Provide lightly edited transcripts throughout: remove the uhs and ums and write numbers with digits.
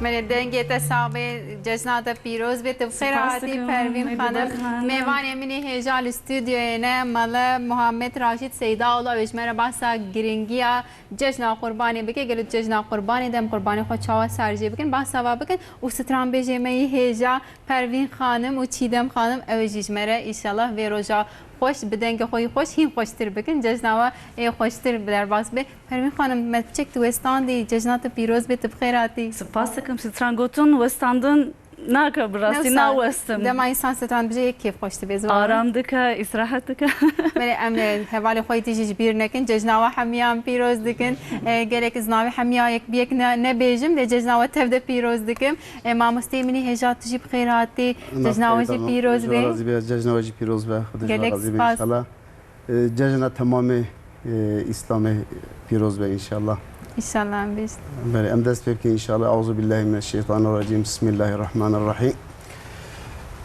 من دنگی تصاوب جشنات پیروز به تفسیراتی پروین خانم میوان منی هجال استودیو نه مال محمد راشد سیدا الله ویش مرا باسا گرینگیا جشن قربانی بکه گلو جشن قربانی دم قربانی خود چاوا سرجی بکن باسا و بکن و ستران بجی می هجا پروین خانم و چیدم خانم اوجیش مرا ایشالله و روزا خوش بدنگ خوی خوش هیم خوشتر بکن جشنوا خوشتر در باس به پروین خانم متچک تو استاندی جشنات پیروز به تبخیراتی سپاس کم ستران گوتون وستاندن ناکه براستی نوستم دم انسان ستران بجی کیف خوشت بیزو آرام دکه استراحت دکه ولی امن حوالی خوی تیجی بیر نکن جشنوا حمیام پیروز دکن گرک زناوی حمیا یک بیک نبیجم ده جشنوا تفد پیروز دکم ما مستیمنی هجات تجی بخیراتی جشنوا جی پیروز به جشنوا جی پیروز به گلک سپاس جشن تمام اسلام پیروز به انشالله İnşallah biz. بله ام دست بك ان شاء الله اعوذ بالله من الشيطان الرجيم بسم الله الرحمن الرحيم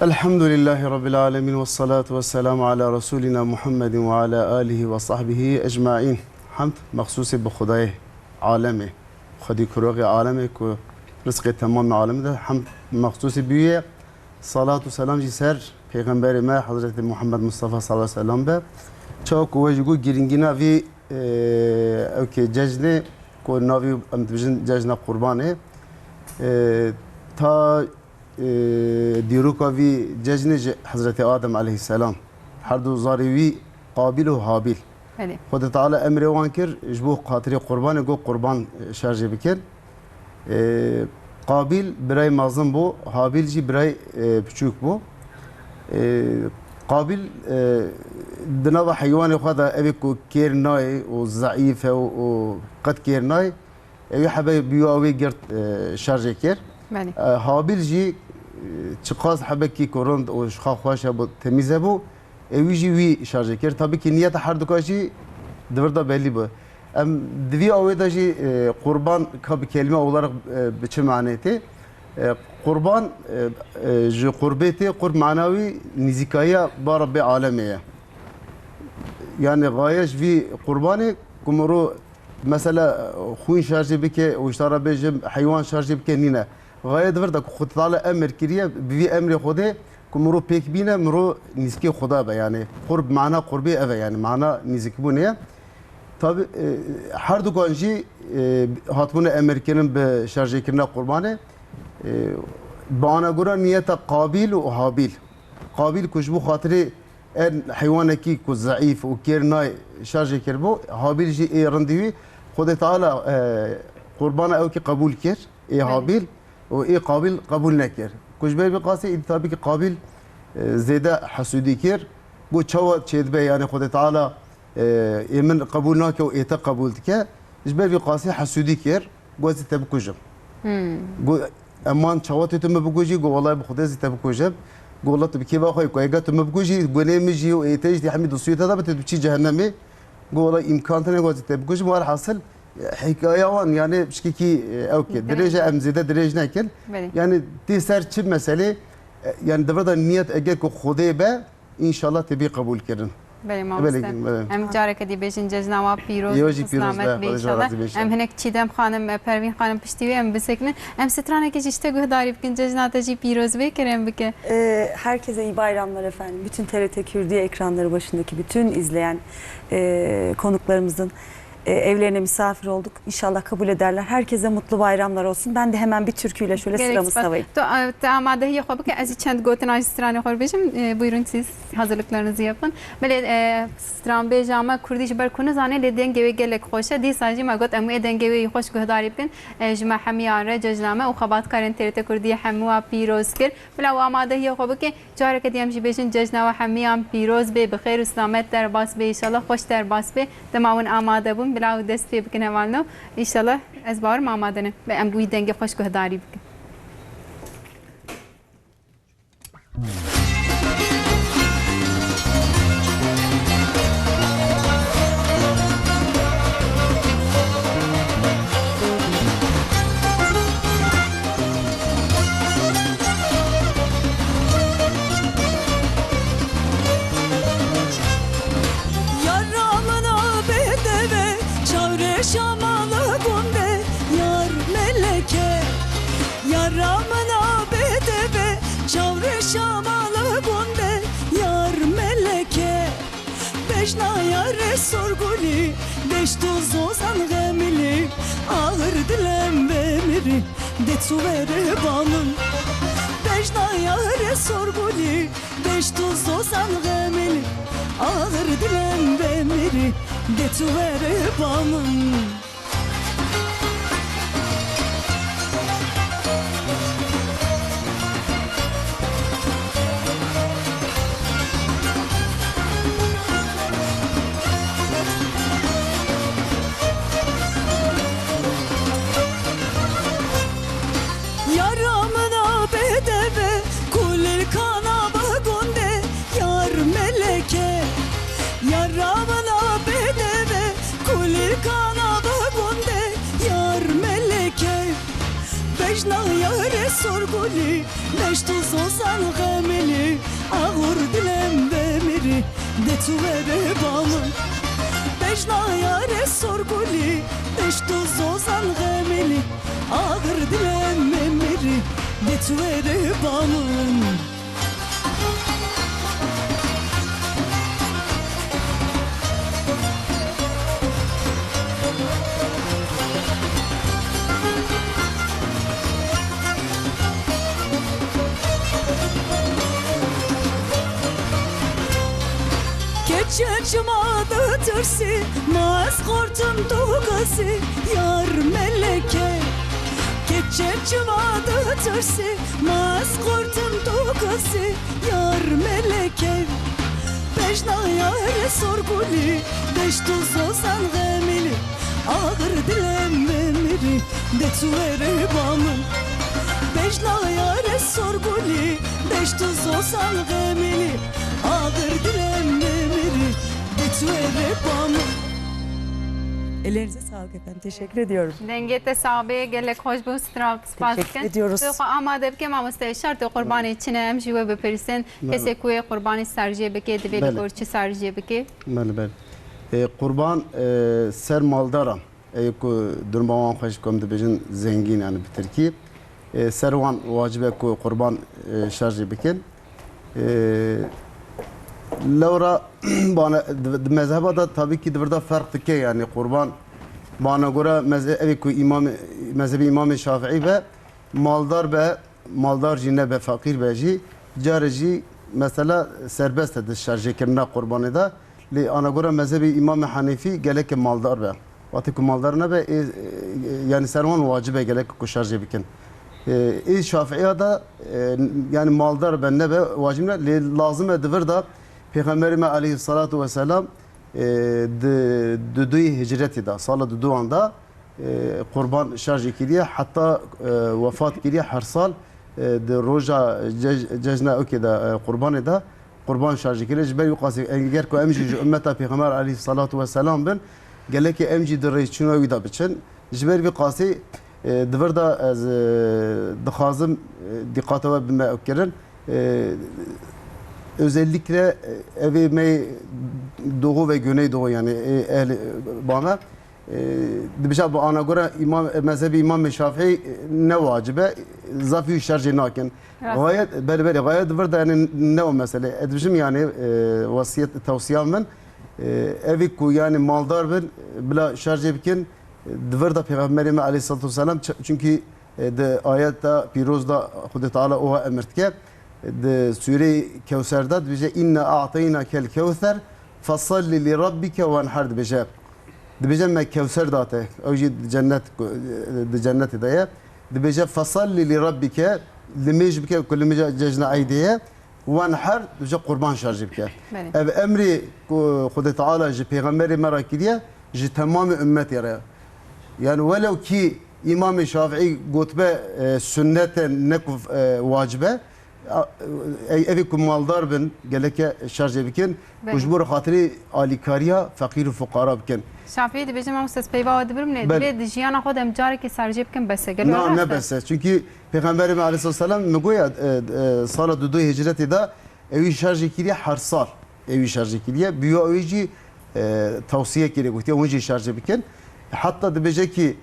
الحمد لله رب العالمين والصلاة والسلام على رسولنا محمد وعلى آله وصحبه أجمعين حمد مخصوص بخدای عالمه خدي كروغ عالمه كو رزق تمام عالم ده حمد مخصوص بيه صلاة والسلام جسر پیغمبر ما حضرت محمد مصطفى صلى الله عليه وسلم به چاك وجگو گرینگینا وی اوكي ججنه کو ناوی امتوجن جشن قربانه تا دیروکا وی جشن حضرت آدم علیه السلام هر دو زاروی قابل و حابیل خود تعالی امر وان کر جبو خاطر قربان گو قربان شارژ بکر قابل برای مازن بو حابیل جی برای پچوک بو قابل دنوا حيوان خدا ابيكو كيرناي وضعيف وقد كيرناي اي حبايب بيواوي قرت شارجي كير هابيل جي تشقاز حبكي كوروند وشخا خواشا بو تميزه بو اي جي وي شارجي كير طبي كي نيه حر دكاشي دبردا belli bu ام دفي اويدا جي قربان كاب كلمه olarak biçim maneti قربان جو قربتي قرب معنوي نزيكايا برب عالميه يعني غايش في قرباني كمرو مثلا خوين شارجي بك واشترى بيجم حيوان شارجي بك نينا غايه دفرتك خد طالع امر كريه بي امر خده كمرو بيك بينا مرو نسكي خدا يعني قرب معنا قربي افا يعني معنا نزيكبونيه طب هر دو كانجي هاتمون امر كرن بشارجي كرنا قربانه بانا گورا نیت قابل و حابیل قابل کشبو خاطری ان حیوانکی کو ضعیف و کرنای شارژ کربو حابیل جی ای رندوی خود تعالی قربان او کی قبول کر ای حابیل و ای قابل قبول نکر کجبر بی قاسی اتابی که قابل زیده حسودی کر گو چوا چید به یعنی خود تعالی من قبول ناکه و ایتا قبول که جبر بی قاسی حسودی کر گو زی تبکوجم گو امان چوا تو مبکوجی گو والله بخدا زی تبکوجم گو الله تو بکی باخوی کو اگه تو مبکوجی گو نمیجی و ایتاش دی حمید سویت هذا بتبچی جهنمی گو والله امکان تنه گو زی تبکوجم وار حاصل حكايه وان يعني بشكي اوكي درجه ام زياده درجه ناكل يعني دي سر تشب مساله يعني دبردا نيت اجاك خدي با ان شاء الله تبي قبول كرن بله ما ام جارك دي بيجن جزنا بيروز سلامت ان شاء الله ام هناك چیدم خانم پروین خانم پشتیوی ام بسکنن ام سترانه که işte گهداری بکن جزنا تجی پیروز بکرم بکه herkese iyi bayramlar efendim. Bütün TRT Kürdiye ekranları başındaki bütün izleyen konuklarımızın evlerine misafir olduk. İnşallah kabul ederler. Herkese mutlu bayramlar olsun. Ben de hemen bir türküyle şöyle sıramı savayım. Amadeyi yapalım ki az içend goten az strane korbejim. Buyurun siz hazırlıklarınızı yapın. Böyle stran bejama kurdiş ber konu zane leden geve gelek hoşa di sadece magot amu eden geve hoş guhdari bin jma hamiyare cejname و خبات کارن TRT کردی هموا پیروز کرد. بلا و amadeyi yapalım ki جاره که دیم جبهشن ججنا و همیام پیروز به بخیر و سلامت در باس به انشالله خوش در باس به تماون آماده بون بلا دست پی بکنه والنو انشالله از بار ما آمادنه به ام گوی دنگ خوش گهداری بکن Şamalı gunde yar meleke yaramına bedeve çavre şamalı gunde yar meleke beşna yare sorguli beş tuz ozan gemili ağır dilem bemiri detsu vere banın beşna yare sorguli beş tuz ozan gemili ağır dilem bemiri detsu vere banın yaramına bedeve kulir kana bagunde yar meleke yaramına bedeve kulir kana bagunde yar meleke beşna yare sorguli beş tuz ozan gemili ağır dilem demiri detu vere balın beşna yare sorguli beş tuz ozan gemili ağır dilem memiri detu vere balın Çeçmadı tırsi Maz kortun tuğası Yar meleke Çeçmadı tırsi Maz kortun tuğası Yar meleke Beşna yare sorguli Beş tuz ozan gemili Ağır dilem memiri Detu vere bamın Beşna yare sorguli Beş tuz ozan gemili Ağır dilem memiri Detu vere bamın Ellerinize sağlık efendim. Teşekkür ediyorum. Dengete sahabe gelek hoş bu strak Teşekkür ediyoruz. تو آماده بکم امسته شرط قربانی چنه هم جوه بپرسن کسی کوی قربانی سرجیه بکی دویلی کور چه سرجیه بکی بله بله قربان سر مالدارم کو درمان خوش کم دبیجن زنگین یعنی به ترکی سر وان واجبه کو قربان شارژ بکن لورا bana mezhebe da tabii ki burada fark ki yani kurban bana göre mezhebi İmam Şafii ve maldar cine ve fakir beji carici mesela serbest edir şarj etme kurbanı da li ana göre mezhebi İmam Hanifi gelek maldar be. Vakti ku maldar ne be yani servan vacibe gelek ku şarj bikin. ای شافعی دا yani maldar ben ne be vacibne lazım edilir da Peygamberimiz Aleyhissalatu vesselam düdüğü hicreti da sala düdüğü anda kurban şarj kiliye hatta vefat kiliye her sal de roja cezna okey da kurban şarj kiliye jber yuqasi eğer ko emci ümmeta Peygamber Aleyhissalatu vesselam ben geleki emci de reis çunovi da biçin jber yuqasi دور دا از دخازم dikkate ve bilme ökerin özellikle evi mey doğu ve güneydoğu yani ehli bana dibişa bu ana göre mezhebi İmam Şafii ne vacibe zafi şerci nakin gayet beri gayet dور da yani ne o mesele edmişim yani vasiyet tavsiyem ben evi ku yani maldar ben bila şerci bikin dver da Peygamberimiz Aleyhissalatu vesselam çünkü de ayette pirozda Huda Teala oha emirtke de Sure Kevser'da bize inna a'taynakel kevser fasalli li rabbike venhar bize bize me Kevser date oji cennet daya bize fasalli li rabbike limejbike kullu cejna aydiye venhar bize kurban şarjibke ev emri Huda Teala ji Peygamberi merakidiye ji tamam ümmet yara yani velev ki İmam-ı Şafii gotbe sünneten nekuf vacibe evi kumaldar bin geleke şarj bikin kujbur hatiri alikariya fakir fukara bikin Şafii de bizim amsas peyva dibrim ne dibe dijiyana xod emcar ki sarj bikin bese gel ne bese çünkü Peygamberimiz Aleyhisselam megoya sala dudu hicreti da evi şarj kiliye her sal evi şarj kiliye büyü evici tavsiye kiliye gotiye onji şarj bikin hatta dibece ki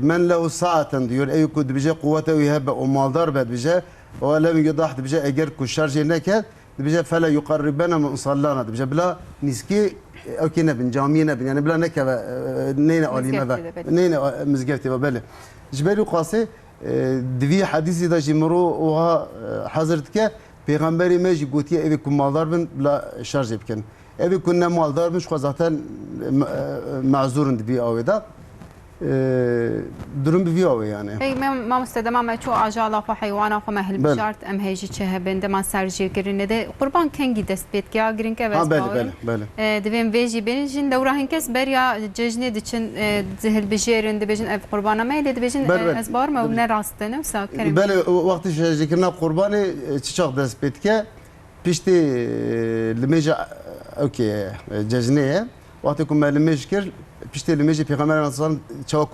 men lehu saaten diyor ey ku dibece kuvvete ve hebe o maldar bed bize o lem yudah dibece eğer ku şarj neke dibece fele yuqarribena min sallana dibece bila niski okine bin camiye bin yani bila neke ve neyne alime ve neyne mizgefti ve beli jberi qasi divi hadisi da jimru oha hazırtke peygamberi meji gotiye evi ku maldar bin bila şarj bikin evi kunne maldar bin şu zaten mazurun dibi aveda durum bir viyo yani. Hey ma mustedama ma ço ajala xo haywana xo mahel bişart em heji çe bende ma serji girine de qurban kengi dest bet ya girin ke vez bele devem veji benjin dawrahin kes berya cejne diçin zehel bijerin de bejin ev qurbana ma de bejin ezbar ma ne rastene sa kerim bele vakti zikirna qurbanı çiçak dest betke pişti limeja okey cejneye vakti kum limeşkir pişti limeji Peygamber Aleyhisselam çavuk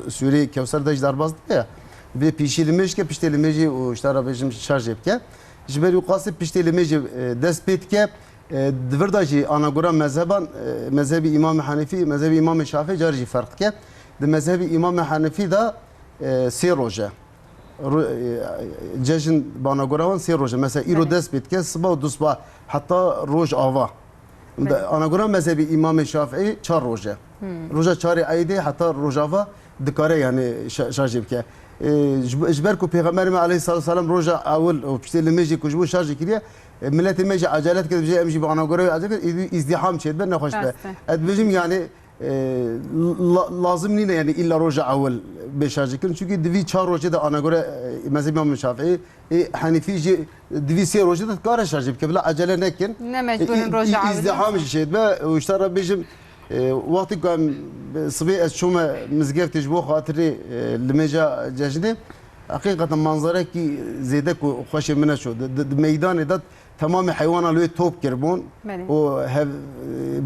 Sure Kevser'de ijdar bastı ya bir pişi limeşke pişti limeji o işte arabacım şarj yapke jber yuqası pişti limeji dest betke dvirdaji ana göre mezhebi İmam Hanefi mezhebi İmam Şafii carji fark ke de mezhebi İmam Hanefi da seroje cejin bana göre van seroje mesela iro dest betke sabah dusba hatta roj ava ana göre mezhebi İmam Şafii çar roje roja çare ayde hatta rojava dikare yani şarj yapke jber ku Peygamberimiz Aleyhisselam roja avul o pişteli meji kujbu şarj kiliye milleti meji acalet kedip şey emji bana göre acaba izdiham çed ben ne hoş be edbejim yani lazım nine yani illa roja avul be şarj kin çünkü divi çar roja da ana göre mezhebi İmam Şafii Hanifi divi se roja da kare şarj yapke bila acele nekin ne mecburun roja avul izdiham çed be o işte rabbijim وقتی که صبح از شوم مزگفت جبو خاطری لمجا جشنی حقیقتا منظره کی زیده کو خوش منه شد میدان داد تمام حیوانات لوی توپ کربون و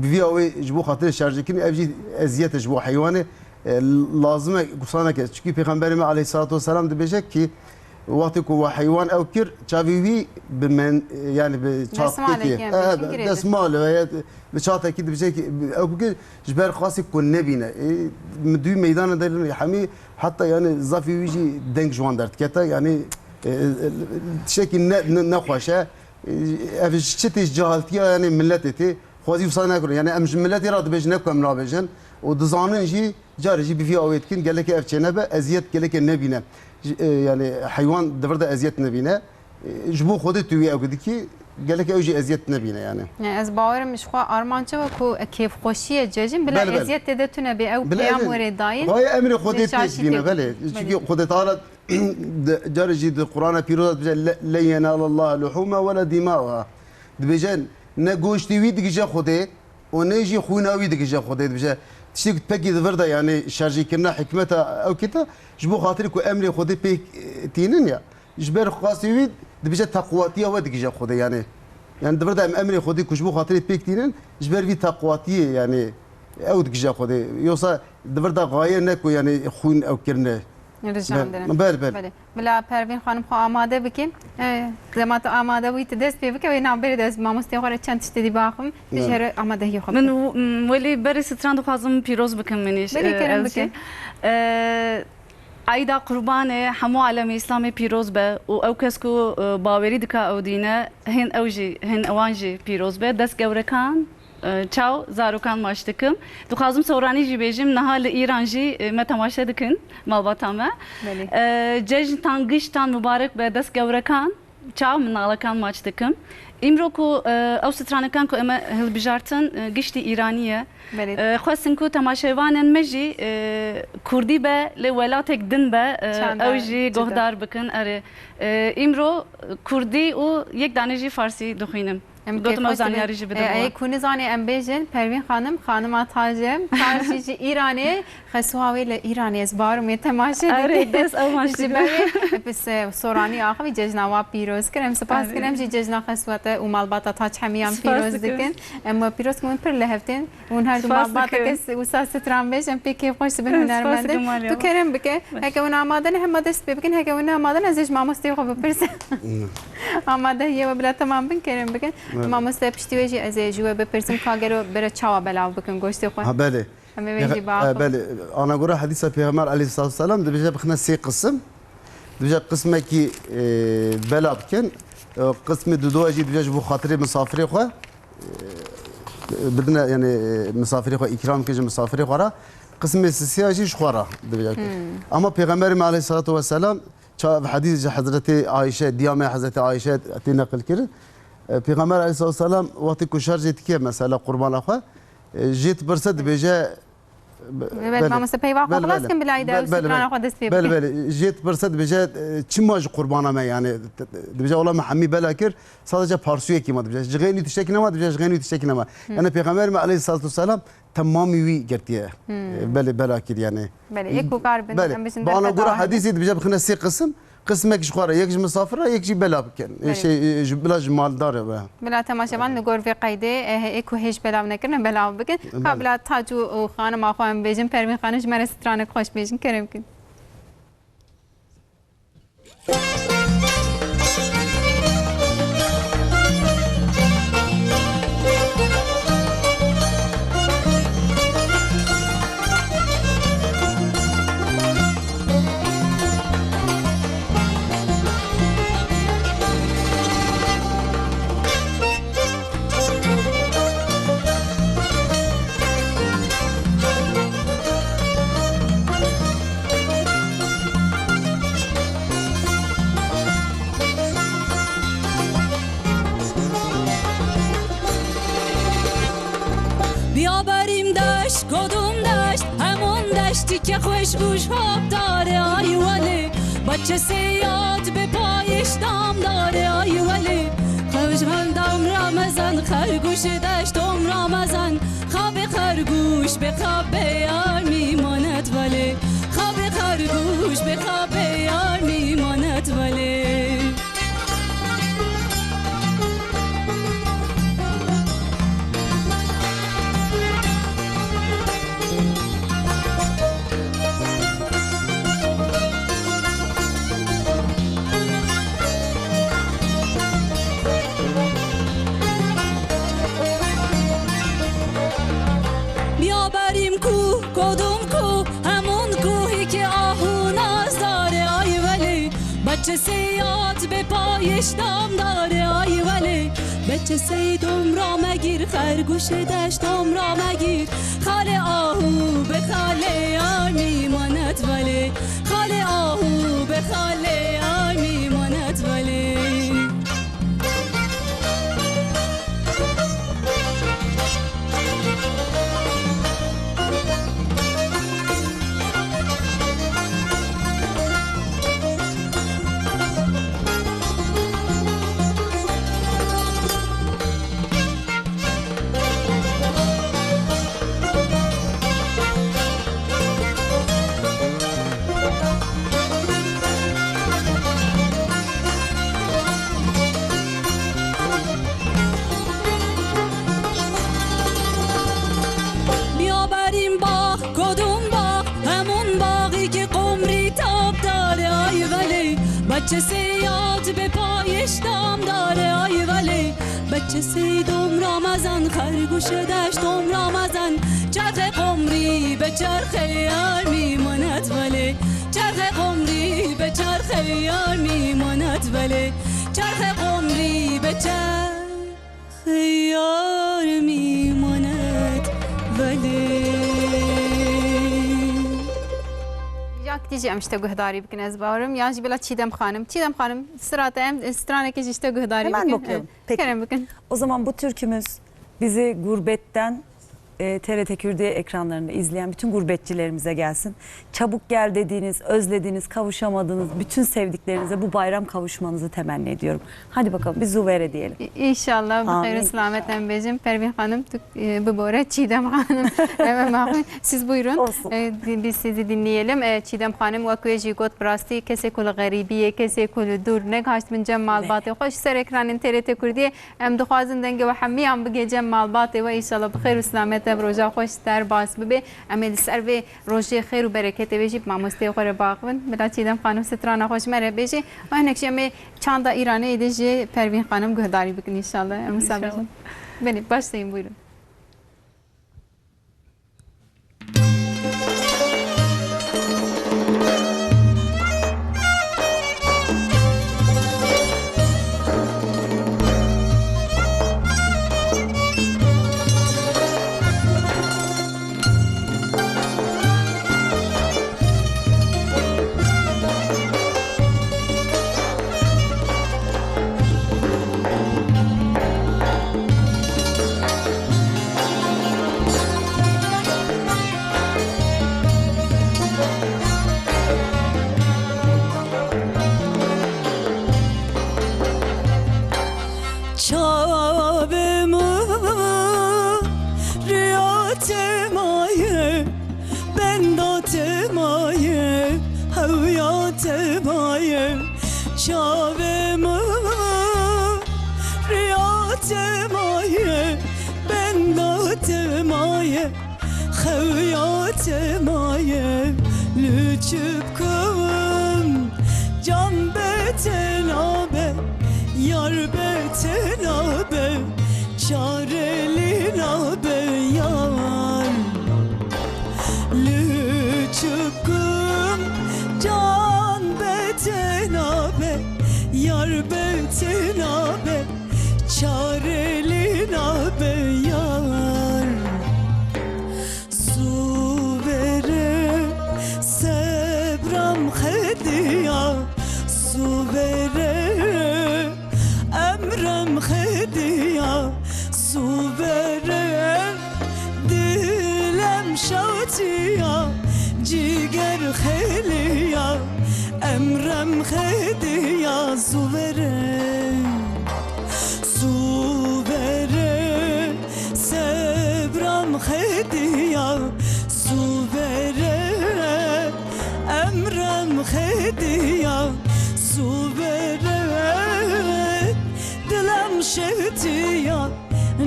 بی اوی جبو خاطر شارژ کنی افجی ازیت جبو حیوانه لازمه گفتانه که چکی پیغمبرimiz Aleyhissalatu vesselam dibecek ki وقتی که حیوان او کر چاویوی بمن yani بچاتکی دسمال و بچاتکی dibecek او که جبر خاصی کن نبینه مدوی میدان دارن حمی hatta yani zafi ویجی دنگ جوان درد کتا yani شکی نخواشه افش چتیش جهالتیا yani millet eti خوازی وسانه کنه yani امش millet irad bej ne kom rabejin o dizanın ji carici bir fiya etkin geleke evçene be eziyet geleke nebine yani hayvan devrede eziyet nebine jbu xodi tuvi avdi ki geleke evci eziyet nebine yani ez bawerim şu armanca ve ku keyf xoşiye cejin bila eziyet de tune be ev peyam were dayin vay emri xodi tebine bele çünkü xodi taala جاري جد القرآن بيروز بجا لا ينال الله لحومها ولا دماؤها دبجا نجوش تيوي دقيجة خده ونيجي خويناوي دقيجة خده دبجا تشتي تبكي ذفردا يعني شارجي كنا حكمتها أو كده جبو خاطرك وأملي خده بيك تينن يا جبر خاصي دبجا تقواتية ودقيجة خده يعني دفردا أملي خده كجبو خاطري بيك تينن جبر في تقواتية يعني أو دقيجة خده يوصل دفردا غاية نكو يعني خوين أو كرنه رجعم دارم بله بلا پروین خانم خو آماده بکن زمان آماده بودی دست پی بکن و نام بری دست ما مستقر چند تشتی باخم تجهر آماده هی خب من ولی بری ستران دخوازم پیروز بکن منیش بری کرم بکن عيدا قربان همو عالم اسلامي بيروز به او كسكو باوري دكا او دينا هن اوجي هن اوانجي بيروز به دست گورکان چاو زاروکان ماشتکم دخوازم سورانی جی بیجم نهال ایران جی ما تماشا دکن مالباتامه جشن تانگشتان مبارک به دست گورکان چاو من نالکان ماشتکم امرو کو او سترانکان کو اما هل بجارتن گشتی ایرانیه خواستن کو تماشاوانن مجی کردی به لولاتک دن به اوجی گهدار بکن اره امرو کردی و یک دانشی فارسی دخینم گفتم از زنیاری جی بدم. ای کنی زنی ام بیشن پروین خانم آتاجم تارشی ایرانی خسواوی ایرانی از بارو می تماشا آره دست او ماشتی بس سورانی آخری جشنوا پیروز کردم سپاس کردم جی جشن خسوات و مالباتا تاج همیان پیروز دکن اما پیروز کن پر لهفتن اون هر مالباتا کس وساس ترامبش ام پیکی خوش بین هنرمند تو کردم بکه هکون آمادن هم دست بکن هکون آمادن ازش ماموستی خوب پرس آماده یه و بلا تمام بکن کردم بکن ما مستپشتی ویجی از جواب بپرسیم کاغرو بر چاوا بلاو بکن گوشتی خو. بله. بله. أنا أقول حديث پیغمبر علیه الصلاة والسلام دبیجه بخنا سه قسم. دبیجه قسمه کی بلا بکن. قسم دو اجی دبیجه بو خاطر مسافری خو. بدنا يعني مسافری خو إكرام کج مسافری خو را. قسم سه اجی شخورا دبیجه. اما پیغمبر علیه الصلاة والسلام چه حدیث حضرت عایشه دیام حضرت عایشه تی نقل کرد. پیغمبر علیه الصلاة والسلام وقتی کشار جیت که مثلا قربان آخوا جیت برسد بیجه بله ما مستپی واقع خلاص کن بالعیده و سکران آخوا دست بله بله جیت برسد بیجه چی ماج قربانه ما یعنی بیجه والله محمی بلا کر صادقه پارسویه کی ما بیجه جغینی تشکی نما بیجه جغینی تشکی نما یعنی پیغمبر علیه الصلاة والسلام تمامی وی گرتیه بله بلا کر یعنی بله یک کار بندم بسن با انا گوره حدیثی بیجه بخنا سی قسم قسم يكش خورا يكش مسافرة يكش بلا بكن شيء بلا جمال داره به بلا تماشاوان نگور في قيده اكو هيش بلا نكرن بلا بكن قبل تاجو خانم اخوام بيجن پروین خانش مر سترانك خوش بيجن كرم كن کدوم دشت همون دشتی که خوش گوش هاب داره آی ولی بچه سیاد به پایش دام داره آی ولی خوش دام رمزن خرگوش دشتم رمزن خواب خرگوش به خواب یار میماند ولی خواب خرگوش به خواب یار میماند ولی بچه سیاد به پایش دام داره آی ولی بچه سیدم را مگیر خرگوش دشتم را مگیر خال آهو به خال یار میماند ولی خال آهو به خال یار میماند ولی بچه سیاد به پایش دام داره آی ولی بچه سیدم رامزان خرگوش دشتم رامزان چرخ قمری به چرخ یار میماند ولی چرخ قمری به چرخ یار میماند ولی چرخ قمری به چرخ یار میماند ولی یک دیجی امشته گهداری بکن از باورم یا بلا چیدم خانم sıradayım استرانه که işte گهداری Hemen بکن bakıyorum. Peki. Kerem bakın. O zaman bu türkümüz bizi gurbetten TRT Kürdiye ekranlarında izleyen bütün gurbetçilerimize gelsin. Çabuk gel dediğiniz, özlediğiniz, kavuşamadığınız bütün sevdiklerinize bu bayram kavuşmanızı temenni ediyorum. Hadi bakalım bir zuvere diyelim. İnşallah bu hayır selamet embecim. Pervin Hanım bu bora Çiğdem Hanım. Siz buyurun. Olsun. Biz sizi dinleyelim. Çiğdem Hanım ve Jigot Brasti kese kul garibiye kese kul dur ne kaçtı min cem malbatı. Hoş ser ekranın TRT Kürdiye em duhazın denge ve hamiyam bu gece malbatı ve inşallah bu hayır selamet روزا خوش در باز ببه عمل سر و روزی خیر و برکت بهجی ماموسته خوره باقون بلا چیدم خانم سترانه خوش مره بهجی و هنگش می چند ایرانی ایدهجی پروین خانم گهداری بکن انشالله مسابقه بله başlayın buyurun.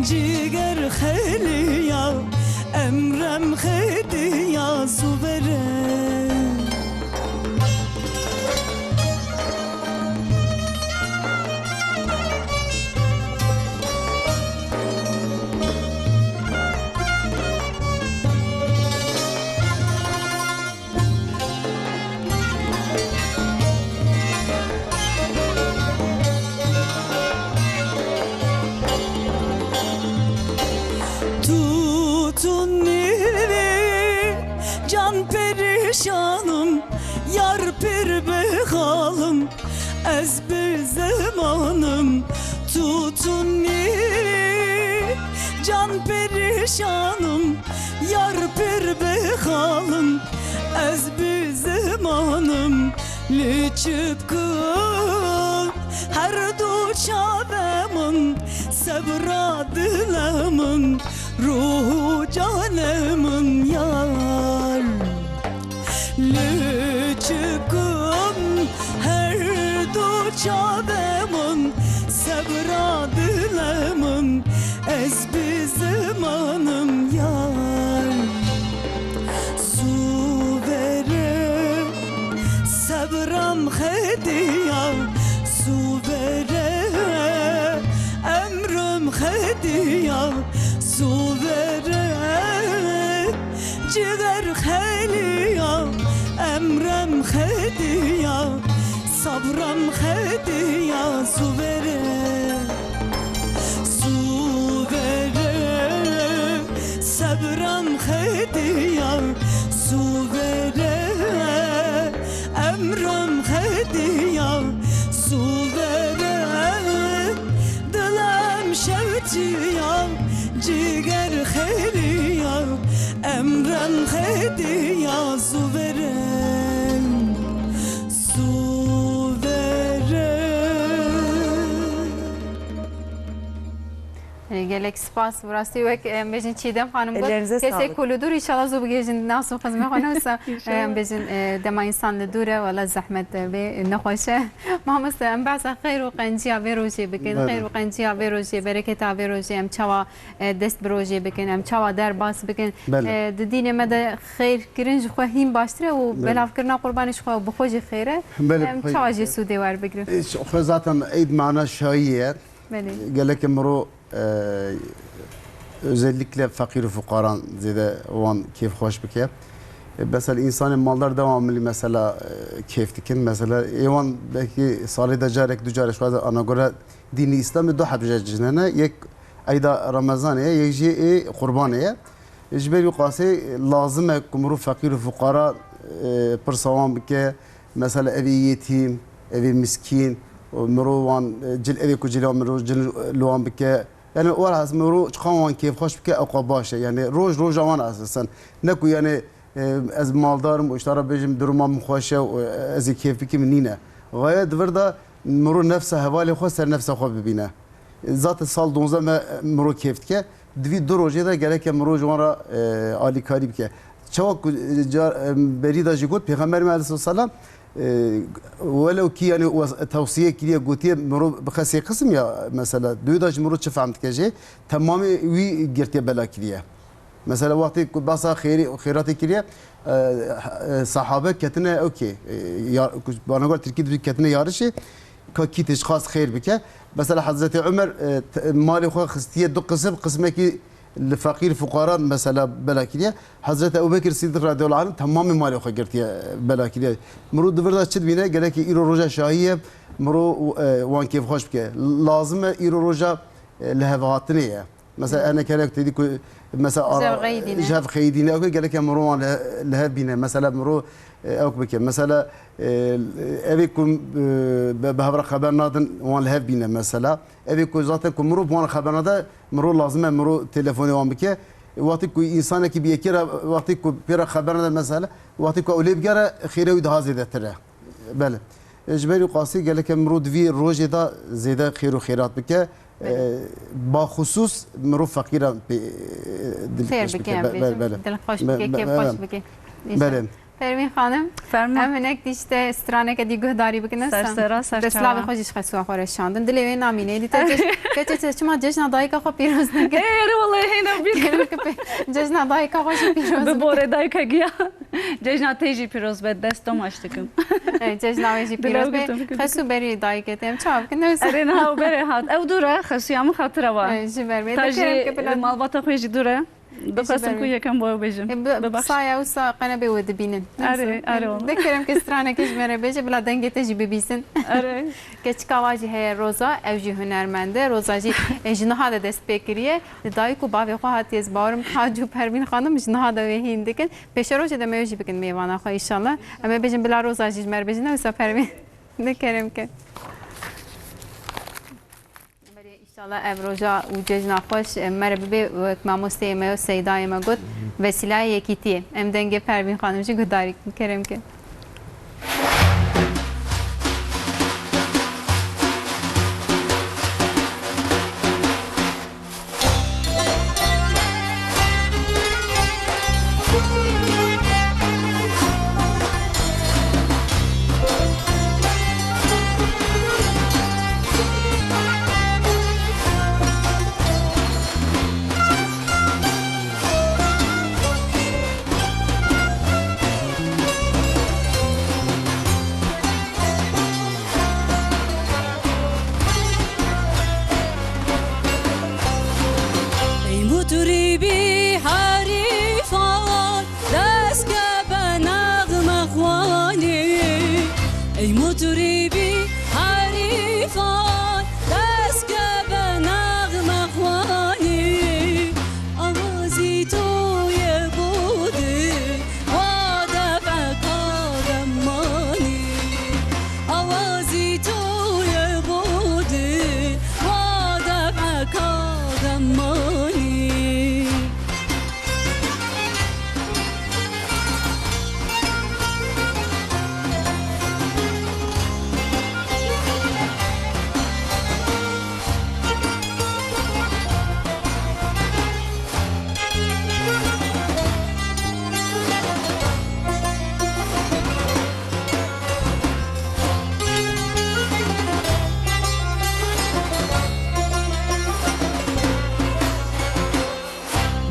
Ciger kheliya emrem khediya zubere perişanım yar pir behalım ez bir zamanım tutun can perişanım yar pir behalım ez bir zamanım liçitkın her duçavemın sebra dilemın ruhu canemın yar Lüçüküm her duçavemın sebra dilemın ez bir zamanım yar su vere sebram hediya صبرم خدیا سوبره صبرم خدیا سوبره امرم خدیا سوبره دلم شوتیا جگر خیریا امرم خدیا سوبره gelek spas burası ve bejin çiğdem hanım Ellerinize kese sağlık. kuludur inşallah zub gejin nasıl kızmı hanımsa bejin dema insan dure valla zahmet ve nexoşe Muhammed em basa xeyr ve qenciya ve roje bikin xeyr ve qenciya ve roje bereketa ve roje em çava dest proje bikin em çava derbas bikin dine me de xeyr kirin ji xwahim baştır ve belav kirna qurbanî ji xwe bu xwe jî xeyr em çava jî sude var bikin خو zaten eid mana şaiye gelek emro özellikle fakir fukaran zede olan keyif hoş bir keyif. Mesela insanın mallar devamlı mesela keyif dikin. Mesela evan belki salide carek ducarek şu anda ana göre dini İslam'ı daha düzeceğine yek ayda Ramazan'ya yekci kurbanıya. Jbel yuqası lazım kumru fakir fukara persavan bike mesela evi yetim, evi miskin, مروان جل أبي كجلا مرو جل لوان بك يعني ورا مرو قوان كيف خوش بك أو قباشة يعني روج أوان أساسا نكو يعني از مالدارم واشترى بيجم درما مخوشة وأزي كيف بك منينا غاية دفردا مرو نفسه هوالي خسر نفسه خو ببينا ذات الصال دونزا مرو كيف بك دوی دو روزه دا گله مرو جوارا عالی کاری بک چاق بريدا جيقول پیغمبر علیه السلام ولو كي يعني توصيه كليه قوتيه مرو بخسي قسم يا مثلا دويداج مرو فهمت كجي تمامي وي قرتي بلا كليه مثلا وقت باسا خيراتي كليه صحابه كتنا اوكي بانا قلت تركيد كتنا يارشي كي تشخاص خير بك مثلا حضرت عمر مالي خو خستيه دو قسمه كي الفقير فقراء مثلا بلا كليه حضرت ابو بكر الصديق رضي الله عنه تمام مالي خو قرتي بلا كليه مرو دبردا تشد بينا قال لك ايرو روجا شاهيه مرو وان كيف خوش بك لازم ايرو روجا لهفاتنيه مثلا انا كانك تدي مثلا جاف خيدين او قال لك مرو لهبينا مثلا مرو او بك مثلا ابيكم بهبر خبر نادن وان لهبينا مثلا ابيكم ذاتكم مرو وان خبر نادا مرو لازم مرو تليفوني وان بك وقتی که انسان کی بیکره وقتی که پر خبر نده مثلا وقتی که اولی بگره خیره و ده زیاده تره بله اجباری قاسی گله که مرود وی روزی دا زیاده خیر و خیرات بکه با خصوص مرو فقیره خیر بکه بله دل خوش بکه کیف خوش بکه بله Pervin Hanım, emenek dişte strane ki diğdari bugün سرسرا Deslavi hoş işe خورش şandın. Dileğin amine dite. Geçe çma cejna dayka xo piroz ne. ايه والله هنا بيك Cejna dayka hoş piroz. ببوره دايكا جيا جيجنا تيجي بيروز بدستم اشتكم Cejna veji piroz be. Xesu beri dayka tem çav ki ne. ارينا هاو بري هات او دوره خسيام خاطره وا Jiber be. تاجي مالباتا خويجي دوره بقسم كويا كم بو بيجم بصايا وصا قنا بيود بينن اري ذكرم كسترانه كجمره بيجي بلا دنگه تجي ببيسن اري Geç kavaji he roza evji hünermende rozaji jinaha da dest pekiriye dayı ku bave xo hatiz barım hacı Pervin Hanım jinaha da ve hindikin peşeroje de mevji bikin meyvana xo inşallah ama bejin bila rozaji merbejine usa Pervin ne kerem ke İnşallah evroja u cejna xoş merbe ve mamoste me seyda me got vesile yekiti em denge Pervin Hanımcı gıdarik kerem ke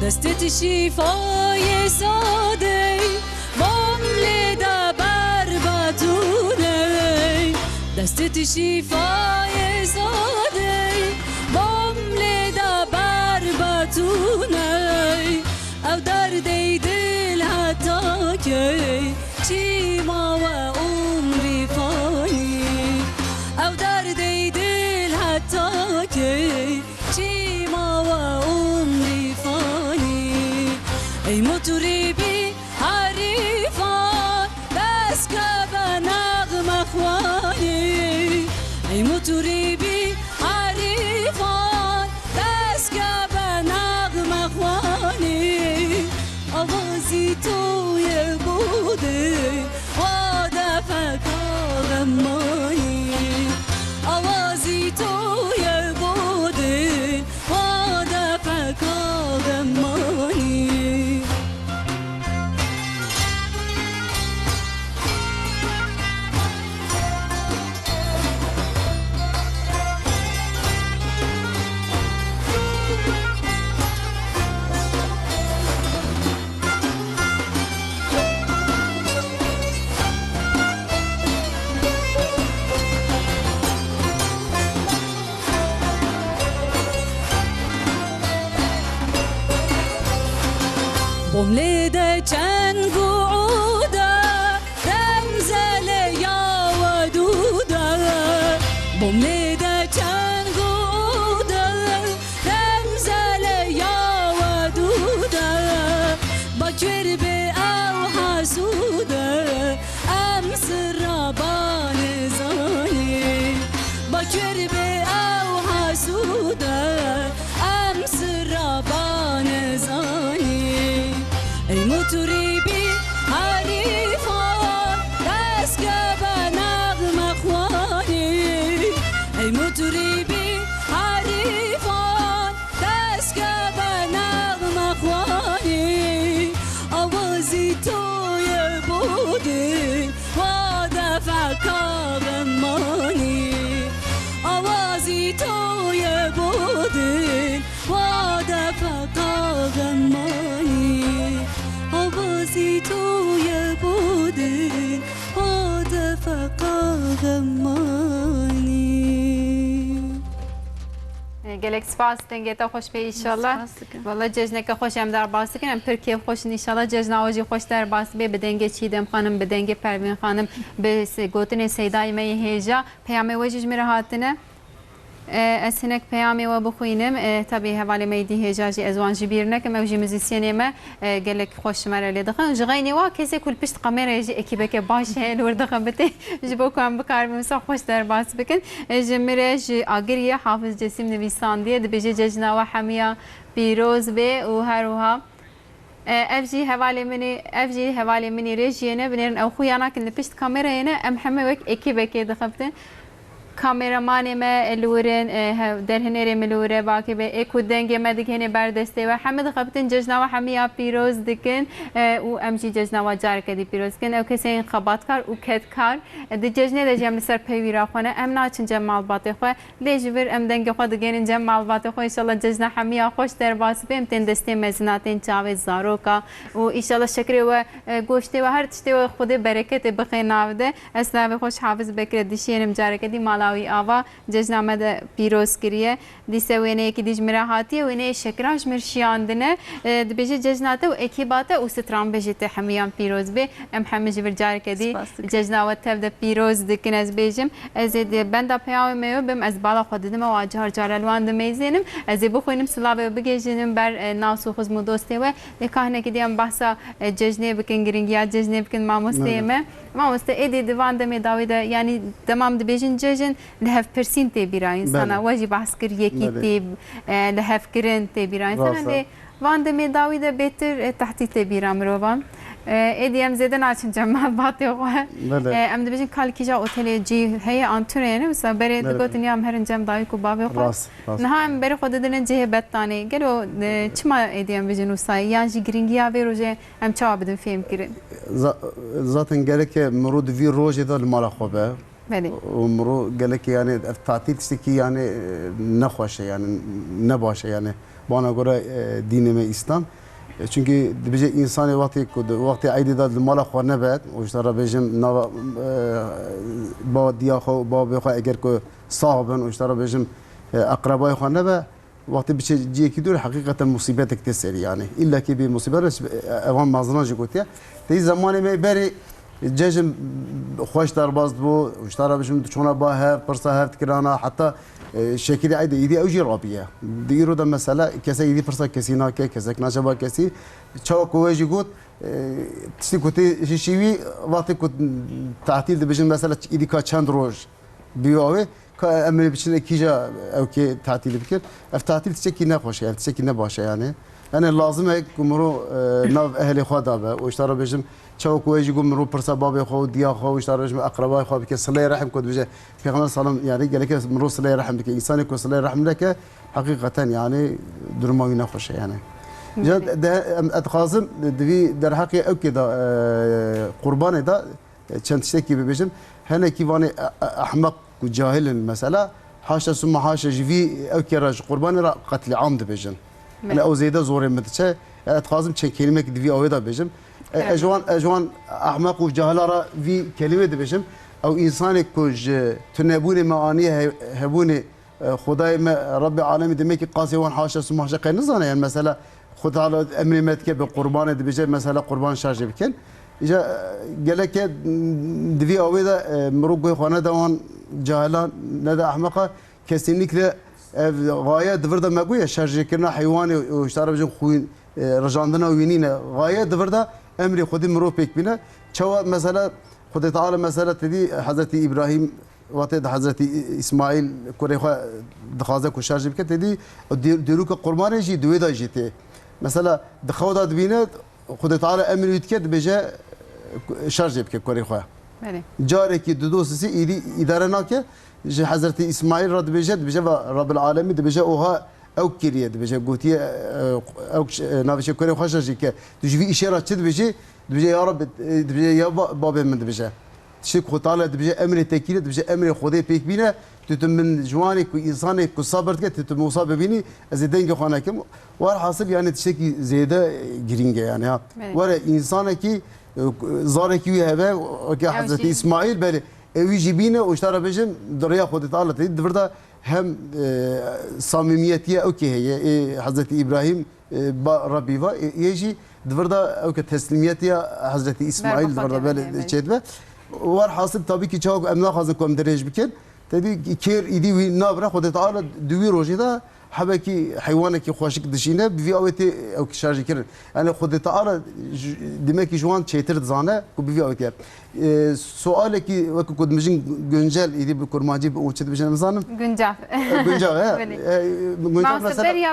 دستت شیفای ساده بامل دا بربتونه دستت شیفای ساده بامل دا بربتونه او درد دل حتی که چی ما و عمری فانی او درد دل حتی که چی ما و عمری فانی ای مطربی حریفان دست که به نغمه خوانی ای مطربی حریفان دست که به نغمه خوانی آوازی توی بوده و دفک آغمانی آوازی توی بوده و دفک آغمانی بمليدة جنق وعودة تنزل يا ودودة بمليدة جنق وعودة تنزل يا ودودة بكر أو حسودة أمس الربان زاني بكر أو حسودة أمس الربان زاني ای مطربی حریفان دست که به نغمه خوانی ای مطربی حریفان دست که به نغمه خوانی آوازی توی بودی و دفک آغمانی آوازی توی بودی و دفک آغمانی آوازی توی بوده آده فقط غمانی گلک سپاس دنگه تا خوش به ایشالله والله جشنه که خوش هم در باسی کنم پرکیف خوش ایشالله جشن آوازی خوش در باسی به دنگه چیدم خانم به دنگه پروین خانم به گوتن سیدای می هیجا پیام وجج می رهاتنه از هنک پیامی و بخوینم طبیعی حوالی میدی هجاجی از وانجی بیرنه که موجی موزیسیونی ما گلک خوش مرا لیدخن جغینی وا کسی کل پشت کامera یجی اکیبه که باشه لوردخن بته جبو کام بکار بمسا خوش در باس بکن جمره جی آگریه حافظ جسیم نویساندیه دبیجی ججنا و حمیا پیروز به و هروها افجی حوالی منی رجینه بنرن او خویانا کن پشت کامera اینه ام همه وک اکیبه که دخبتن کامرامان ما الورن در هنری ملوره باقی به اکو دنگ ما دکینه بردسته و همه دخبتن جشنوا همیا پیروز دکن و امجی جشنوا جار کدی پیروز کن او کسی این خبات کار و کد کار د جشنه د جام سر پیویرا خونه ام ناچن جمال بات خو لجبر ام دنگ خو دگین جمال بات خو ان شاء الله جشن همیا خوش در باس بهم تن دسته مزناتن چاوز زاروکا و ان شاء الله شکر و گوشته و هر تشته خود برکت بخیر ناوده اسلام خوش حافظ بکر دشینم جار کدی مالاوی آوا جشنامه پیروز کریه دیسه وینه کی دیج مراحتی وینه شکراش مرشیاندنه دبیجه جشناته و اکیباته و سترام بجته همیان پیروز به ام همه جبر جار کدی جشناوت تبد پیروز دکن از بیجم از بندا پیام میو بم از بالا خودم و جهر جارلوان دمیزینم از بخوینم سلابه بگیجنم بر ناسو خزم دوسته و لکهنه کی دیم بحثا جشنه بکن گرینگیا جشنه بکن ماموسته ما مستعدی دوان دمی داویده یعنی تمام دبیجن جشن لهف پرسین تبیرا انسان واجی بحث کر یکی تب لهف کرن تبیرا انسان ده وان دمی داویده بهتر تحتی تبیرا مروان ادیم زده ناچن جمع باتی خواه ام دبیجن کال کیجا اوتلی جی هی آنتوره نه مثلا بری دکتر نیام هرن جمع داوی کو بابی خواه نه هم بری خود دلن جه بتانی گلو چما ادیم بجن وسای یان جی گرینگیا به روزه هم چا بدن فهم کرد ذاتن گلک مرود وی روزه دال مال خوبه ومرو گلک یعنی تعطیل تشکی یعنی نخوشه یعنی نباشه یعنی بانا گره دین اسلام çünkü bize insanı vakti aydı da mala xwar nebet o işte bejim nava ba diya xo ba be xo eğer ko sahibin o işte bejim akrabay xo nebe vakti bir şey ki diyor hakikaten musibet ekteser yani illa ki bir musibet evan mazına jikotiya te zamanı me beri cejim خوش درباز بو اشترى بشم شونا باها برصا هفت كرانا حتى شكلي عادي يدي اوجي رابيه ديرو ده مساله كسي يدي فرصه كسينا كسك ناشبا كسي تشو كوجي قوت تشتي كوتي شيوي وقت كنت تعطيل ده بجن مساله يدي كا چند روج بيوي كامل بشن كيجا او كي تعطيل بكر اف تعطيل تشكي نخوش يعني تشكي نباشه يعني انا لازم هيك مرو ناف اهلي خدا واشترى بجم چاو کویجی گم رو پرسا بابی خو دیا خو اشتراج اقربای خو بک صله رحم کد بجه پیغمبر سلام يعني قال لك مرو صله رحم بك انسان يكون صله رحم لك حقيقه يعني درماوي نخوش يعني جد ده اتخاصم دبي در حقي او كده قربان ده چند تشتكي ببجم هنا كيفاني احمق وجاهل المساله حاشا ثم حاشا جي او كراج قربان قتل عمد بجم انا او زيده زور متشه اتخاصم چه كلمه دبي او ده بجم اجوان احمق وجهلارا في كلمه دبشم او انسان كوج تنبوني معاني هبوني خداي رب العالمين دمك قاسي وان حاشا سمح شقي نزانه يعني مثلا خد على امري متك بقربان دبجه مثلا قربان شارج بكن اجا قال لك دفي اويدا مروق خانه دوان جهلان ندا احمقه كسنيك غايه دفردا ماقويه شارج كنا حيواني واشترى بجن خوين رجاندنا وينينا غايه دفردا امري خدي مرو بيك بنا شوا مثلا خدي تعالى مثلا تدي حضرت ابراهيم وقت حضرت اسماعيل كوري خو دخازه کو شارج بك تدي ديروك قربان جي دويدا جيتي مثلا دخودا دبينه خدي تعالى امري يتكد بجا شارج بك كوري خو جارك دودوسي ايدي اداره ناكه حضرت اسماعيل رد بجا رب العالمين بجا اوها او كريه بجا قوتيه او نافش كوري خوش جيك تجي اشاره تشد بجي يا رب بجي يا بابا من بجا شيك خطاله بجي امر تكيل بجي امر خدي بيك بينا تتم من جوانك وانسانك وصبرتك تتم مصاب بيني ازيدنج خانكم وار حاصل يعني تشكي زياده جرينجه يعني ها ور انسانك زارك هبه وكي حضرت اسماعيل بل ويجي بينا واشترى بجم دريا خدي تعالى تدفردا هم صميميتيه اوكي هي حضرت ابراهيم ربي يجي دفردا اوكي تسليميتيه حضرت اسماعيل دفردا بل چيدبه وار حاصل طبي كي چاو امنا خازكم دريج بكن تبي كير ايدي نابره خد تعالى دوي روجي ده حبكي حيوانك خوشك دشينه بفي اوتي او شارج كر انا خد تعالى دمكي جوان چيتر زانه بفي اوتي سؤالك وك كود مجن جنجل ايدي بكرماجي اوچت بجن مزانم جنجاف جنجاف ما سبر يا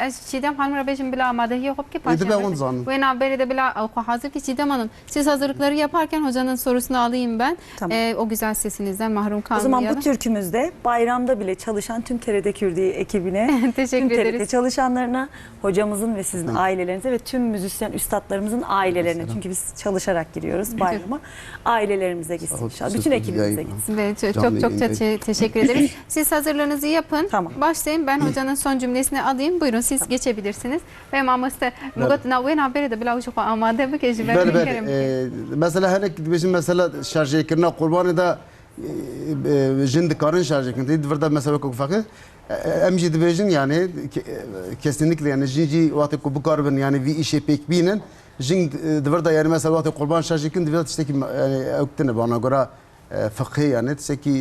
اش çiğdem hanım beşim bila amadahi yok ki paşam. Ve haberi de bila o hazır ki Çiğdem Hanım siz hazırlıkları yaparken hocanın sorusunu alayım ben. Tamam. O güzel sesinizden mahrum kalmayalım. O zaman bu türkümüzde bayramda bile çalışan tüm TRT Kürdi ekibine, teşekkür tüm ederiz. TRT çalışanlarına, hocamızın ve sizin ailelerinize ve tüm müzisyen üstadlarımızın ailelerine. Çünkü biz çalışarak giriyoruz bayrama. Ailelerimize gitsin inşallah. Bütün ekibimize gitsin. Evet, çok teşekkür ederiz. Siz hazırlığınızı yapın. Tamam. Başlayın. Ben hocanın son cümlesini alayım. Buyurun siz geçebilirsiniz. Ve mamasta mugat navin haberi de bila uçuk amade bu kez ben mesela hani bizim mesela şarj ekirna kurbanı da jind karın şarj ekirna dvrda mesela ko fakir emci dibejin yani kesinlikle yani jinji vakti ko bu karbon yani bir işe pek binen jind dvrda yani mesela vakti kurban şarj ekirna dvrda tişteki yani oktene bana göre فقهي يعني تسكي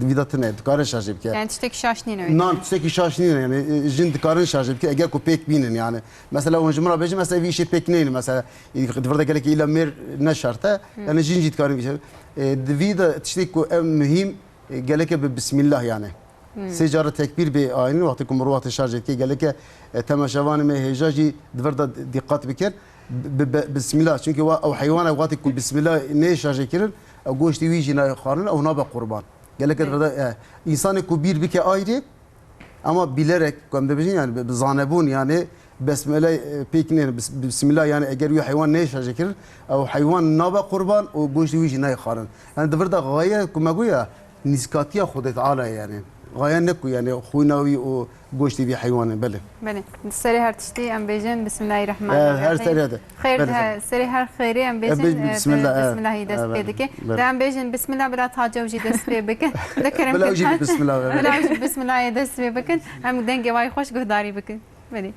دفيداتنا دكارن شارجي بك يعني تشتكي شاشنين öyle. نعم تسكي شاشنين يعني جن دكارن شارجي بك اجا كو بيك بينن يعني مثلا وجمره بيجي مثلا في شيء بيكنين مثلا دفردا قال لك الى مير نشرته يعني جن جيت كارن دفيدا تشتكي مهم قال لك بسم الله يعني سيجاره تكبير باين وقتكم روات شارجي قال لك تماشوان ما هيجاجي دفردا دقات بكر بسم الله çünkü او حيوان وقت بسم الله ne şarjı kirin گوشتی ویجی نه خارن او نابه قربان گله که انسان کو bir bike ayrı ama bilerek comme de yani zanebun yani besmele pekinin bismillah yani eğer bir hayvan ne şarjekir او hayvan nabe kurban o گوشتی ویجی نه خارن yani دفردا غایه kuma goya niskatiya خود تعالی yani غاية نكو يعني خويناوي وجوشتي في حيوان بله بله سری هر تشتی ام بیجن بسم الله الرحمن هر الرحیم سري هذا خیر سری هر خیری ام بیجن بسم الله. بسم الله دست پیدا که بله. دام بیجن بسم الله بلا تاجو جی دست پی بکن دکرم بلا وجي بسم الله بلا وجی بسم الله دست پی بکن ام دنگ وای خوش گهداری بکن بله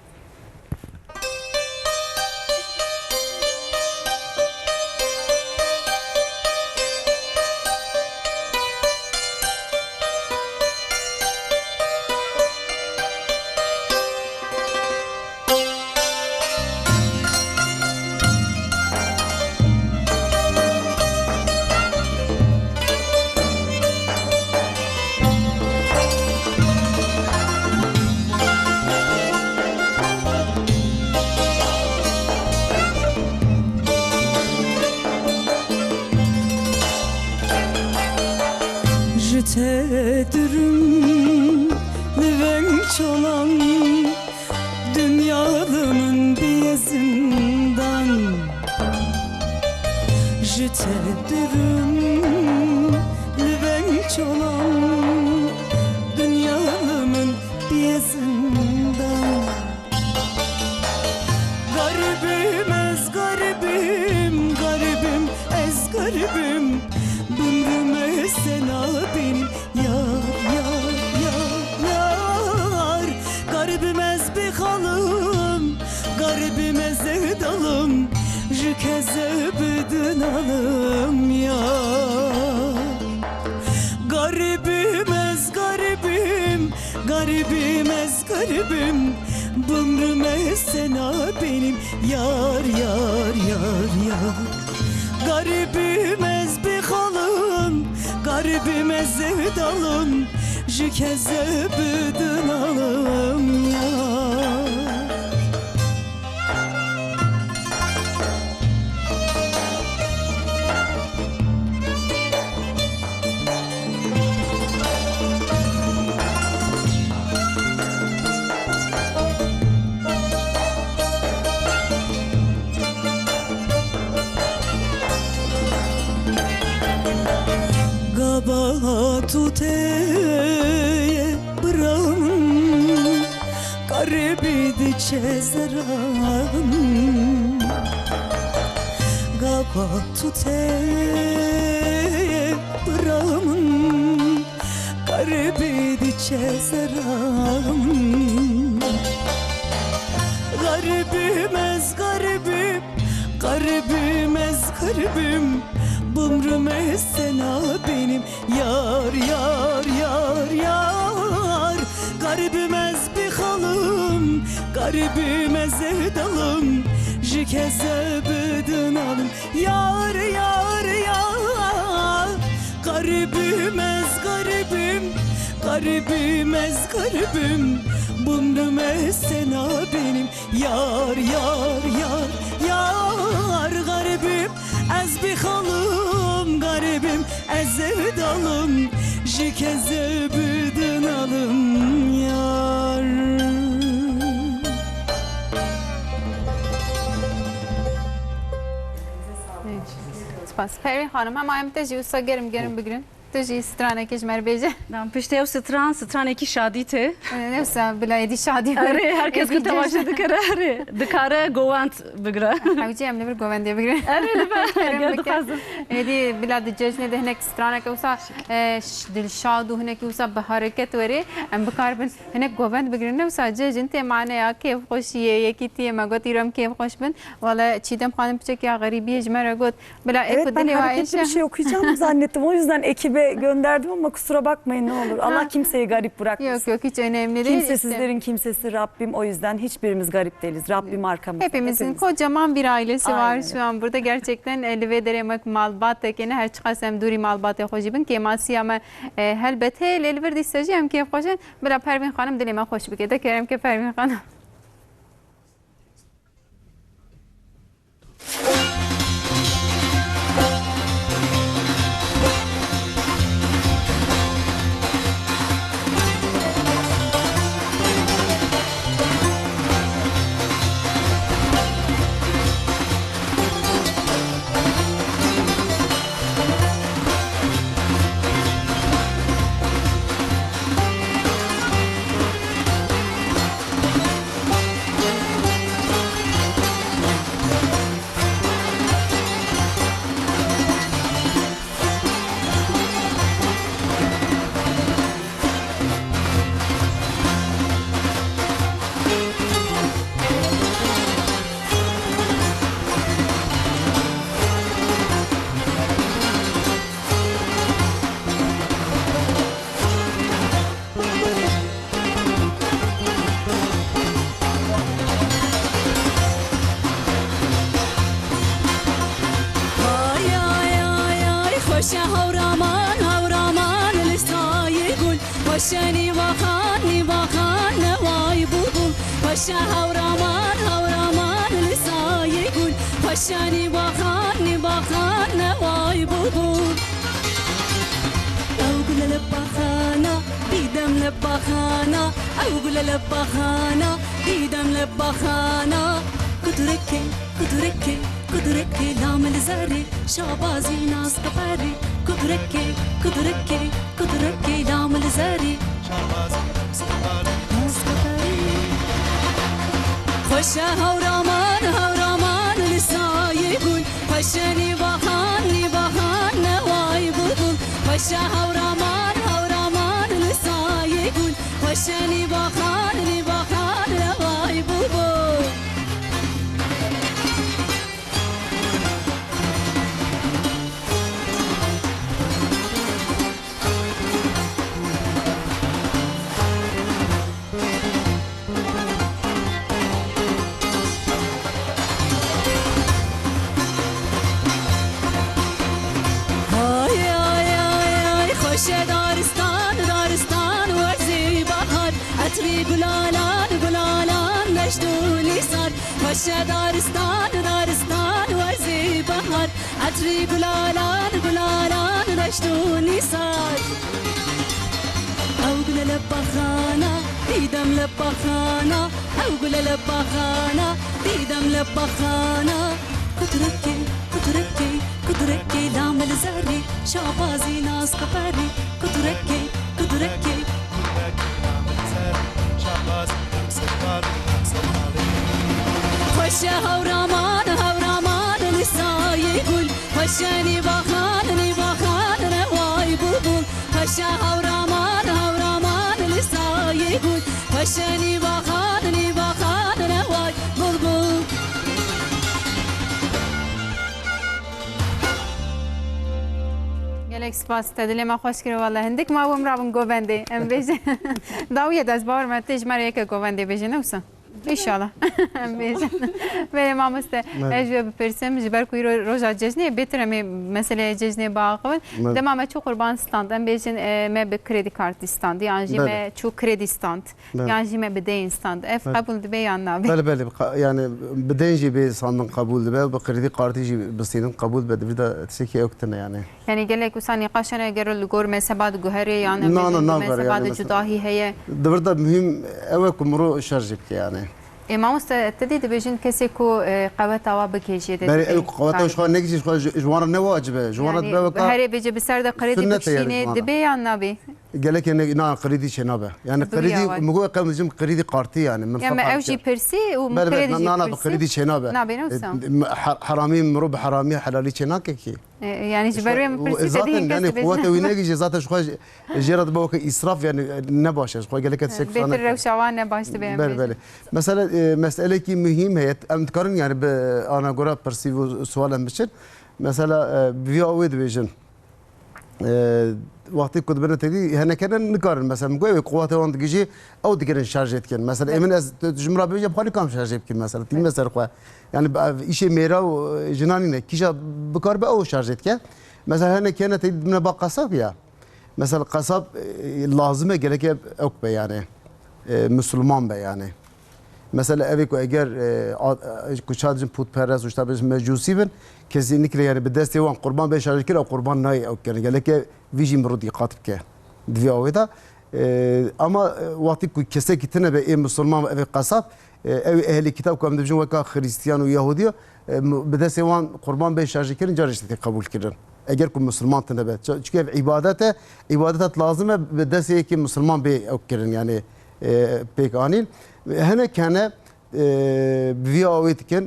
Tedürüm livenç olan dünyalımın bir zindan Tedürüm livenç olan dünyalımın bir zindan Garibim ez garibim garibim ez garibim Ömrüme sena benim yar yar yar yar Garibim ez bir halım garibim ez edalım Jükeze bedin alım yar Garibim ez garibim garibim ez garibim Ömrüme sena benim yar yar yar yar Garibim ez bir halım garibim ez edalım Jükeze bedin alım yar Batuteye bırakın Garibi diçe zeran Batuteye bırakın Garibi diçe zeran Garibim ez garibim garibim ez garibim Ömrüme sena benim yar yar yar yar Garibim ez bir halım garibim ez edalım Jükeze bedin alım yar yar yar Garibim ez garibim garibim ez garibim Ömrüme sena benim yar yar yar yar Garibim ez bir halım garibim ez edalım Jükeze bedin alım yar سپاس پروین خانم هم آیم تجی اوسا گرم بگیرن تجی سترانه کش مر بیجه دام پشته و ستران کی شادی ته نه اوسا بلایدی شادی اره herkes که تماشا دکره اره دکاره گوانت بگره حوجی هم نبر گووندی بگیرن اره لبه دخازم هدی بلاد جشن ده هناك سترانه که اوسا دلشاد و هناك اوسا به حرکت وری ام بکار بن هناك گووند بگیرن اوسا جشن ته معنی یا کیف خوشیه یکی تی مگوتی رم کیف خوش بن ولی چیدم خانم بچه که غریبیه جمره گفت بلا Evet ben hareketli bir şey okuyacağım zannettim. O yüzden ekibe gönderdim ama kusura bakmayın ne olur. Allah kimseyi garip bırakmasın. Yok hiç önemli değil. Kimsesizlerin kimsesi Rabbim. O yüzden hiçbirimiz garip değiliz. Rabbim arkamızda. Hepimizin kocaman bir ailesi var Aynen. şu an burada. Gerçekten elve deremek malbat tekene her çıkarsam duri malbat hoşibin ki masi ama elbette elver distacım ki hoşen bela Pervin Hanım dilime hoş bir kere kerem ki Pervin Hanım. خوشنی باخان نوای بلبل خوش هورامان لسای گل خوشنی باخان نوای بلبل أوقل لبخانة ديدم لبخانة أوقل لبخانة ديدم لبخانة كدركي لامل زاري شعبازي ناس كفاري كدركي لامل زاري شعبازي ناس كفاري خوش هورامان لساي يقول خوشني باخان نواي بلبل خوش هورامان لساي يقول خوشني باخان نواي بلبل خوش دارستان ورزی بهار عطری گلالان نشدونی سار خوش دارستان ورزی بهار عطری گلالان نشدونی سار أوقل لبخانة ديدم لبخانة أوقل لبخانة ديدم لبخانة كدركي لامل زاري شعبازي ناس كفاري كدركي خوش هورامان لساي يقول خوشني باخان نواي بلبل خوش هورامان لساي يقول خوشني باخان نواي بلبل گلک سپاس تدلی ما خوش کرد والله هندک ما بوم رابن گوونده ام بیجه داویه دست بار من تیج مرا یک گوونده بیجه نوسا İnşallah. Benim amiste ecbe persim jiber kuy roja cejne betreme mesele cejne bağlı. Demame çok kurban stand. Em bejin me be kredi kartı stand. Yani me çok kredi stand. Yani me bedeyin stand. Ef kabul de beyanna. بله yani bedeyin jibe sandın kabul de be kredi kartı jibe besinin kabul be bir de teki yoktuna yani. Yani gelek usani qaşana gerul gor mesabad guhari yani mesabad judahi heye. Burada mühim evet kumru şarj yani. ما مستعدي تبيجين كسيكو قوات وابك يجي بري قوات وش خان نجي جوار نواجبه جوار بقى هري بيجي بسرد قريدي بشيني دبي عن نبي قال لك انا قريدي شنابه يعني قريدي مقول قام جم قريدي قارتي يعني من يعني اوجي بيرسي وقريدي انا قريدي شنابه حرامي مروب حرامي حلالي شناكي يعني جبروي من بيرسي ذاتن يعني قوات وينجي ذات شو جرد بوك اسراف يعني نباش شو قال لك تسك بيت الروشوان نباش تبي بله مثلا مساله كي مهم هي ام تقارن يعني انا قرا برسيفو سؤال مشر مثلا فيو ديفيجن وقتی کد برن تدی هنر کردن نکارن مثلا میگوی قوات وان دیگه او دیگه شارژت کن مثلا امن از جمره بیجا بخاری کام شارژت کن مثلا تیم مثلا خو yani işe mera و جنانی کیجا بکار به او شارژت کن مثلا هنر کردن تدی من با قصاب یا مثلا قصاب لازمه گله که اوک به yani مسلمان به yani mesela evi ko eğer kuşadın putperest uçta bir mecusi bin kesinlikle yani bir desteği var kurban beş şarkı o kurban nay o yani geleke vijim rudi katip ke diyor ama vakti ku kese kitine be Müslüman evi kasap evi ehli kitap kam dibjun vaka Hristiyan ve Yahudi bir desteği var kurban beş şarkı carişte kabul kirin eğer ku Müslüman tane be çünkü ibadet lazım bir desteği ki Müslüman be o kirin yani pek anil هنا كان بياويت كان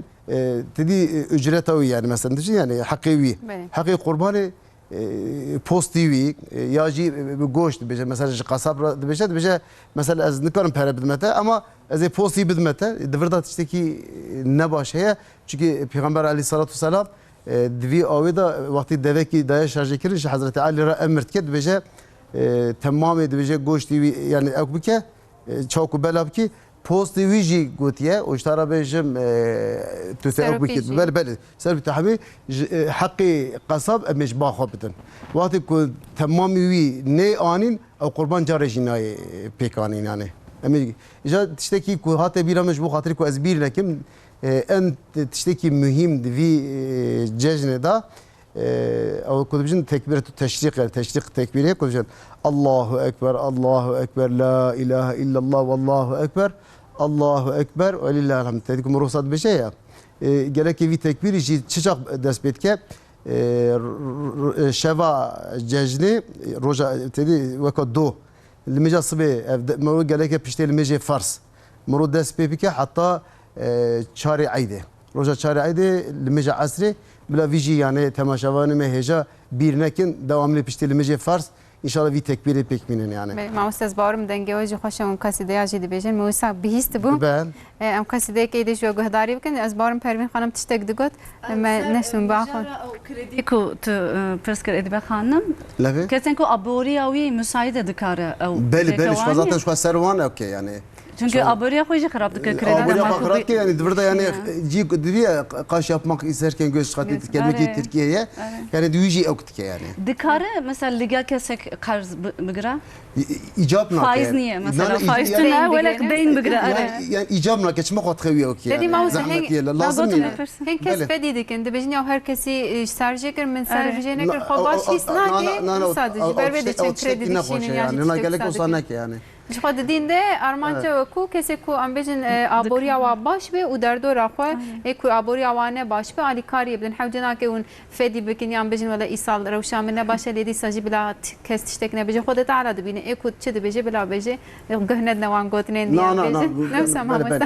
تدي اجرته يعني مثلا تجي يعني حقيوي حقي قرباني بوستيوي ياجي بجوشت بيجي مثلا قصاب بيجي مثلا از نكرم para بدمته ama از بوستي بدمته دفردا تشتكي نباش هي çünkü Peygamber Aleyhissalatu vesselam دفي اويدا وقت دفكي دايش شارج كرش حضرت علي را امرت كد بيجي تمام بيجي جوشتي يعني اكبكه çavku belabki post viji gotiye o iştara bejim tüseyok bikit bel serbi tahabi hakkı kasab emiş bağ bedin vakti ku tamam wi ne anin او قربان جاري جناي بيكانين يعني امي اجا تشتكي كو هات بيرامج بو خاطر كو ازبير لكن انت تشتكي مهم في ججنه دا او كنت بجن تكبيره التشريق تكبيره كنت بجن الله اكبر الله اكبر لا اله الا الله والله اكبر الله اكبر ولله الحمد تديكم رخصت بشيء قال لك في تكبير يجي تشق داس بيتك شفا ججنه روجا تدي وقت دو المجا صبي مرو قال لك بيشتي المجا فرس مرو داس بيبك حتى شاري عيده روجا شاري عيده المجا عصري بلا فيجي يعني تماشاوانه مهجا بيرنكن دوامlı بيشتي المجا فرس ان شاء الله في تكبيره بيكمنن يعني ما استاذ بارم دنگه وجه خوشم قصیده اجی دی بیژن موسا بهیست بو ben ام قصیده کی دی جو گهداری بکن از بارم پروین خانم تشتک دگوت ما نشون باخون كريديكو تفسكر ادبا خانم لافي كتنكو ابورياوي مساعده دكاره او بل فازاتن شو سروان اوكي يعني çünkü aboriya خويش خراب دك Abone كريديك bakarak yani burada yani diye kaş yapmak isterken göz çıkartıp gelmek Türkiye'ye yani duyucu okutke yani. دكاره مثلا لقى كسك قرض بقرا İcabına فايز نيه مثلا فايز تنا ولا دين بقرا yani icabına geçmek o tıkıyor ki. Dedi ma Zahmet değil lazım yani. هن كس بدي دكن دبجني او هر كسي سرجكر من سرجينا كر خباش هيسناكي صادق بربدي چن كريدي ديشين yani. Ona gerek olsa ki yani. خود دین ده ارمانچه کو کسی کو ام بجن آبوریا و باش به او در دور اخو کو آبوریا وانه باش به علی کاری بدن حوجنا که اون فدی بکن ام بجن ولا ایسال روشا من باشه لیدی ساجی بلا کس تشتک نه بجه خودت تعالی دبینه اكو چه بجه بلا بجه گهند نوان گوتنین دی بجه نفس ما بس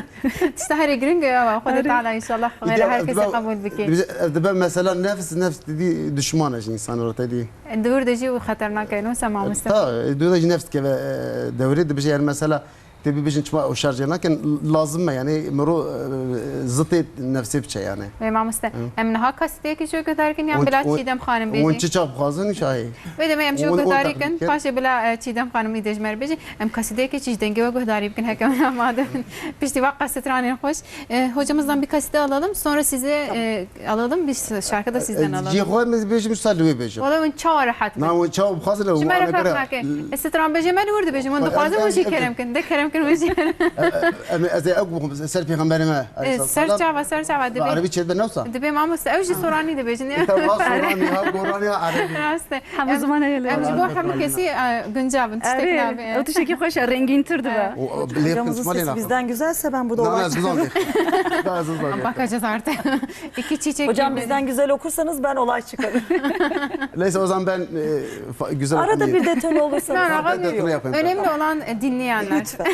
تشتهري جرينج خودت تعالی ان شاء الله غير هر کسی قبول بکن ده مثلا نفس دي دشمانش insan orada دي دور دجي خطرناك نو سما مستوى دور دجي نفس كذا دوري بيجي يعني مثلا تبي بيجي تشما وشارجه لكن لازم يعني مرو زطي نفسي بشي يعني ما مست من ها كاستيك شو كثر كن يعمل بلا تشيدم خانم بيجي وانت شاب خازن شاي وده ما يمشي كثر كن باش بلا تشيدم خانم يدج مر بيجي ام كاستيك تشيج دنگه و كثر يمكن هكذا ما ده بيشتي وقت ستراني خوش hocamızdan bir kaside alalım sonra size alalım bir şarkı da sizden alalım. جي خوي بيجي مستلوي بيجي والله من شاور حتى نعم وشاب خازن شو ما رفعك استران بيجي ما ورد بيجي من دخازم وشي كلام كن ده كلام كن وشي زي اقوى سر في غنبري ما سرچا دبي عربي تشد بنوصا دبي ما مست اوجي سوراني دبي جني سوراني ها قراني عربي راسته هم زمان هي ام جبو حب كسي گنجاب تشتكنا او تشكي خوش رنگين ترد be Hocamızın sesi bizden güzelse ben burada olay. Bakacağız artık. İki çiçek. Hocam bizden güzel okursanız ben olay çıkarım. Neyse o zaman ben güzel Arada bir detone olursanız. Önemli olan dinleyenler. Lütfen.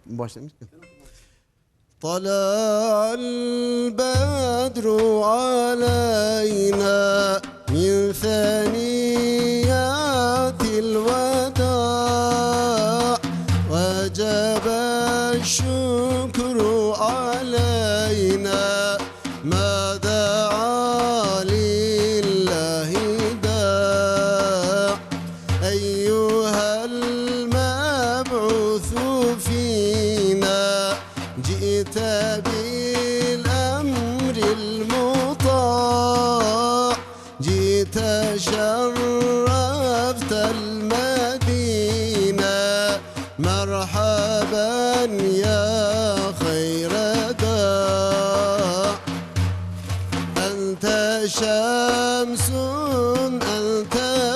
Başlamıştım. طلع البدر علينا من ثنيات الوداع وجب الشكر علينا ما دعا لله داع أيها المبعوث فينا جئت بالأمر المطاع جئت شرفت المدينة مرحبا يا خير داع أنت شمس أنت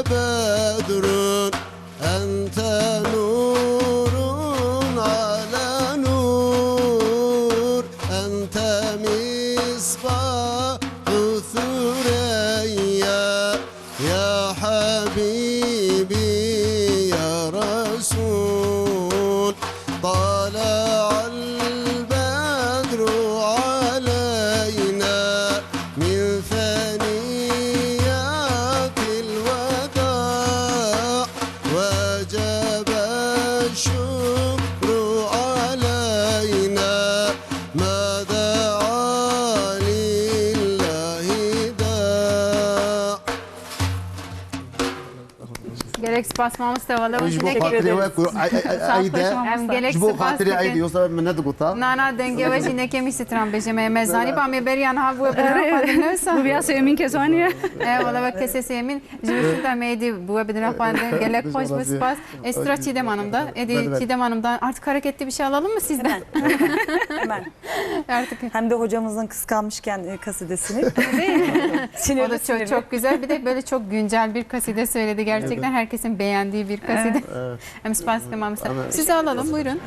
بدر أنت نور على نور أنت مصباح ثريا يا حبيبي يا رسول طلع البدر علينا من ثنيات الوداع وجب الشكر علينا ما دعا لله داع Gerek سپاس مامۆستا ji bo xatirê we ku eyde em gelek ji bo spas xatirê eyde dikim. yoksa min nediguta. Nana denge ve jineke mi stran bejeme mezani pa me beriyan ha bu Bu biraz emin kezaniye. valla ve kesesi emin jüristin de meydi bu bedine pandın gelek hoş bu spas Estra Çiğdem Hanım da Çiğdem Hanım'dan artık hareketli bir şey alalım mı sizden? Hemen. Artık Hem de hocamızın kıskanmışken kasidesini. o da çok güzel. Bir de böyle çok güncel bir kaside söyledi. Gerçekten herkesin beğendiği bir kaside. Hem spas kımamsa. Sizi alalım buyurun.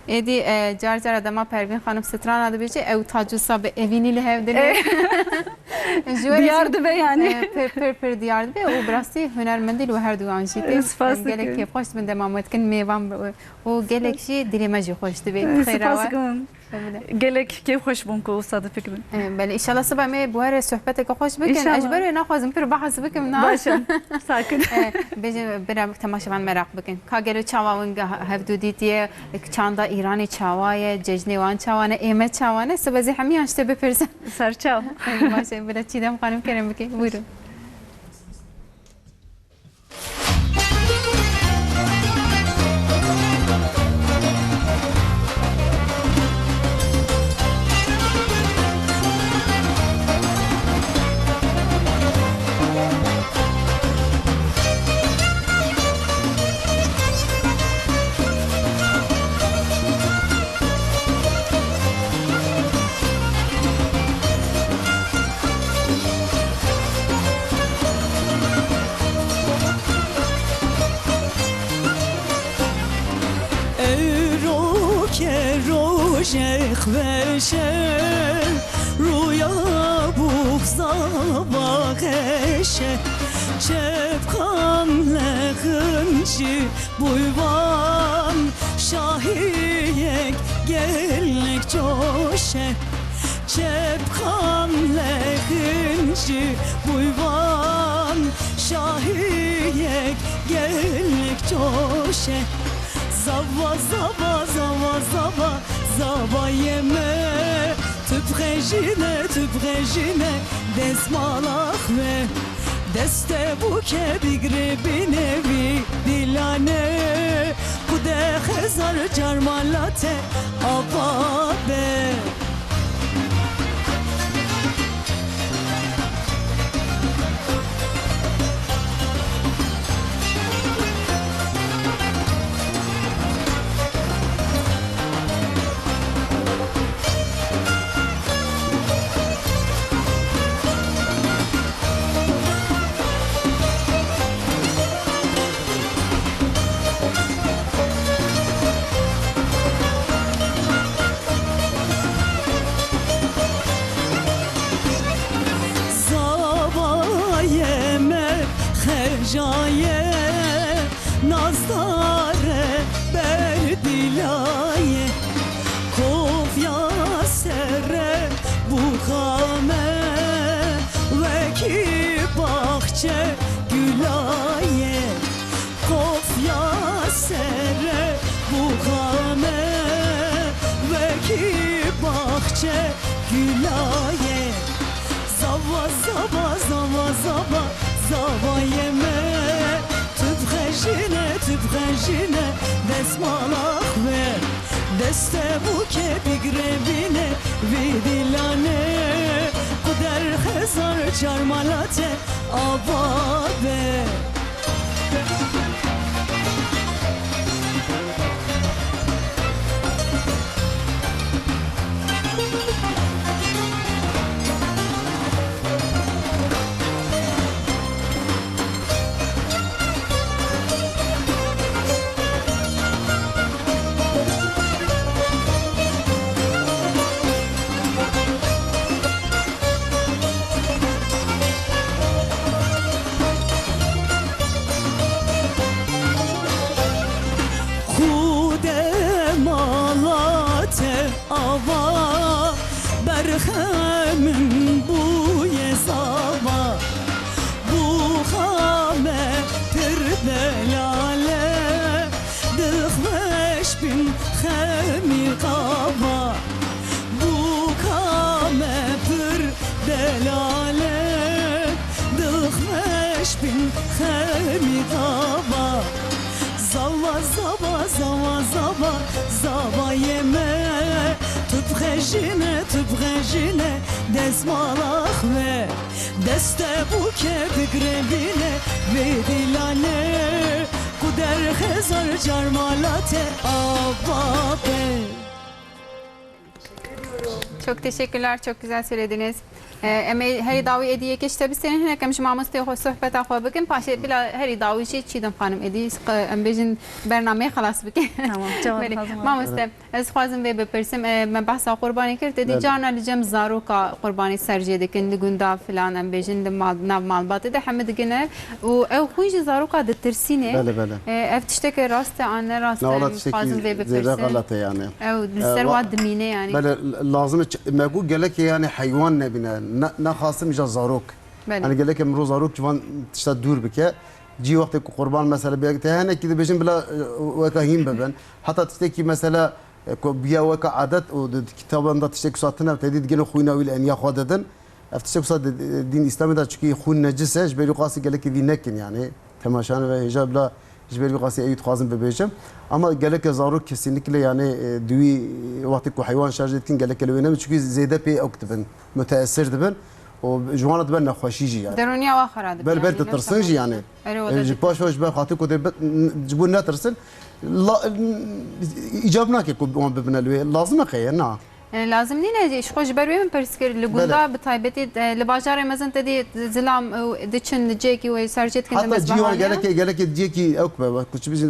Edi car adama Pervin Hanım Stran adı bir şey. Ev tacusa be eviniyle hevdeli. Diyardı be yani. Per diyardı be. O burası hünermendil ve her duan şeydi. Spas Gelek ki hoş ben devam etkin meyvan o gelek şey dilime ji hoştu be. Spas kım. Gelek ki hoş bunku sadı fikrin. بله ان شاء الله صبح ما بوهر صحبتك خوش بكن إن شاء الله. اجبر ناخذ پر بحث بكم Başa. Sakin. بيجي برام تماشا من merak بكن كاگلو چاوان هفدو دیتیه چاندا ایرانی چاوای ججنوان چاوانه ایمه چاوانه سبزی همیان شته بپرسن Serçal. باشه بلا چیدم خانم کرم بکن buyurun شیخ وشه رویا بغزا باغشه چپکان لغنشی بویوان شاهیک گلک جوشه چپکان لغنشی بویوان شاهیک گلک جوشه زوا زوا زوا زوا زوا yeme tübrejine desmalak ve deste buke bigrebine vi dilane kude hezar carmalate ababe jaye nazdare berdilaye kofya sere bukhame ve ki bahçe gülaye kofya sere bukhame ve ki bahçe gülaye zava zava zava zava zava yeme tübrejine desmalak ve deste buke bigrebine vidilane kuder hezar çarmalate ababe ava berhemin bu yezava bu khame pir delale dıkhveş bin khami qava bu khame pir delale dıkhveş bin khami زوا زوا زوا يمه تبغجينه دزمالخ ve deste buke bigrebine vedilane kuder hezar carmalate ababe. Çok teşekkürler, çok güzel söylediniz. Her davi ediye geç tabi senin hene kemiş mamuste hoş sohbet akwa bikin paşe bila her davi şey çiğdem hanım edi embejin bername xalas bikin. Tamam, cevap hazır. Mamuste ez xwazim ve bepirsim me bahsa qurbani kir dedi cana licem zaruka qurbani serciye dikin ligunda filan embejin de mal nav malbatı da hamed gene u ev xunji zaruka de tirsine. Ev tişteki rast anne rast xwazim ve bepirsim. yani. Ev servat dimine yani. بله لازم مگو گله که یعنی حیوان نبینه نه خاصم جا زاروک یعنی گله که امروز زاروک جوان تشتا دور بکه جی وقت که قربان مثلا بیاگته هنه که بجن بلا وکاهیم ببن حتی تشتی که مثلا بیا وکا عادت و کتابان دا تشتی که ساعتنا تدید گله خوینا ویل انیا خوددن افتشتی که ساعت دین اسلامی دا چکی خون نجسه جبری قاسی گله که دی نکن yani تماشان و حجاب لا جبری قاسی ایت خازم ببیجم ama gelek zaruk kesinlikle yani düğü vakti ku hayvan şarj etkin gelek elvene çünkü zeyde pe oktibin müteessir dibin o juanat ben naxoşici yani درونیا و خراد bel tırsınji yani baş baş ben hatı ku de bu ne tırsın icab nake ku on bibnelwe lazım ki na يعني لازم نينا ايش خوش بروي من برسكر لغوندا بتايبتي لباجار مزن تدي زلام دچن جيكي وسرجت كنا حتى جيوا قالك جيكي اوكبه كنت بيز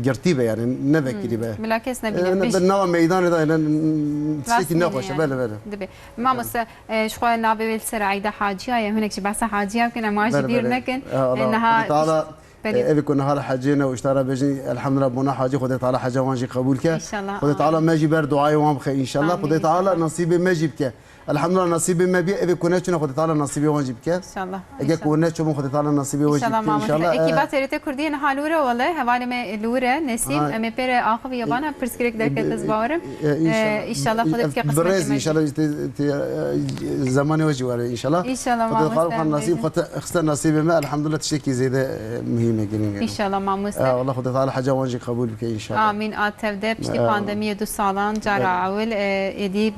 قرتيبه يعني نبكي به بالعكس نبي بالنوع ميدان ده تشتكي نقش بلا دبي ما مس شخو نابي بالسرعيده حاجيه هناك شي بس حاجيه كنا ما جدير لكن انها ابي كنا هلا حجينا واشترى بيجي الحمد لله بنا حاجي خدت على حاجه وانجي قبولك ان شاء الله خدت على ما جي بر دعاء وام خير ان شاء الله خدت على نصيبي ما جبك الحمد لله نصيبي ما بي ابي كنا خدت على نصيبي وان جبك ان شاء الله اجي كنا شو خدت على نصيبي وان جبك ان شاء الله اكي باتريت كردين حالوره والله حواله ما لوره نسيم ام بير اخو يابانا برسكريك درك تزباورم ان شاء الله خدت في قسمه ان شاء الله زماني وجواري ان شاء الله ان شاء الله خدت على نصيب خدت اختار نصيبي ما الحمد لله تشتكي زياده مهمه جنين ان شاء الله ماموس والله خدت على حاجه وانجي قبول بك ان شاء الله امين اتفده بشتي باندemia 2 سالان جرا اول ادي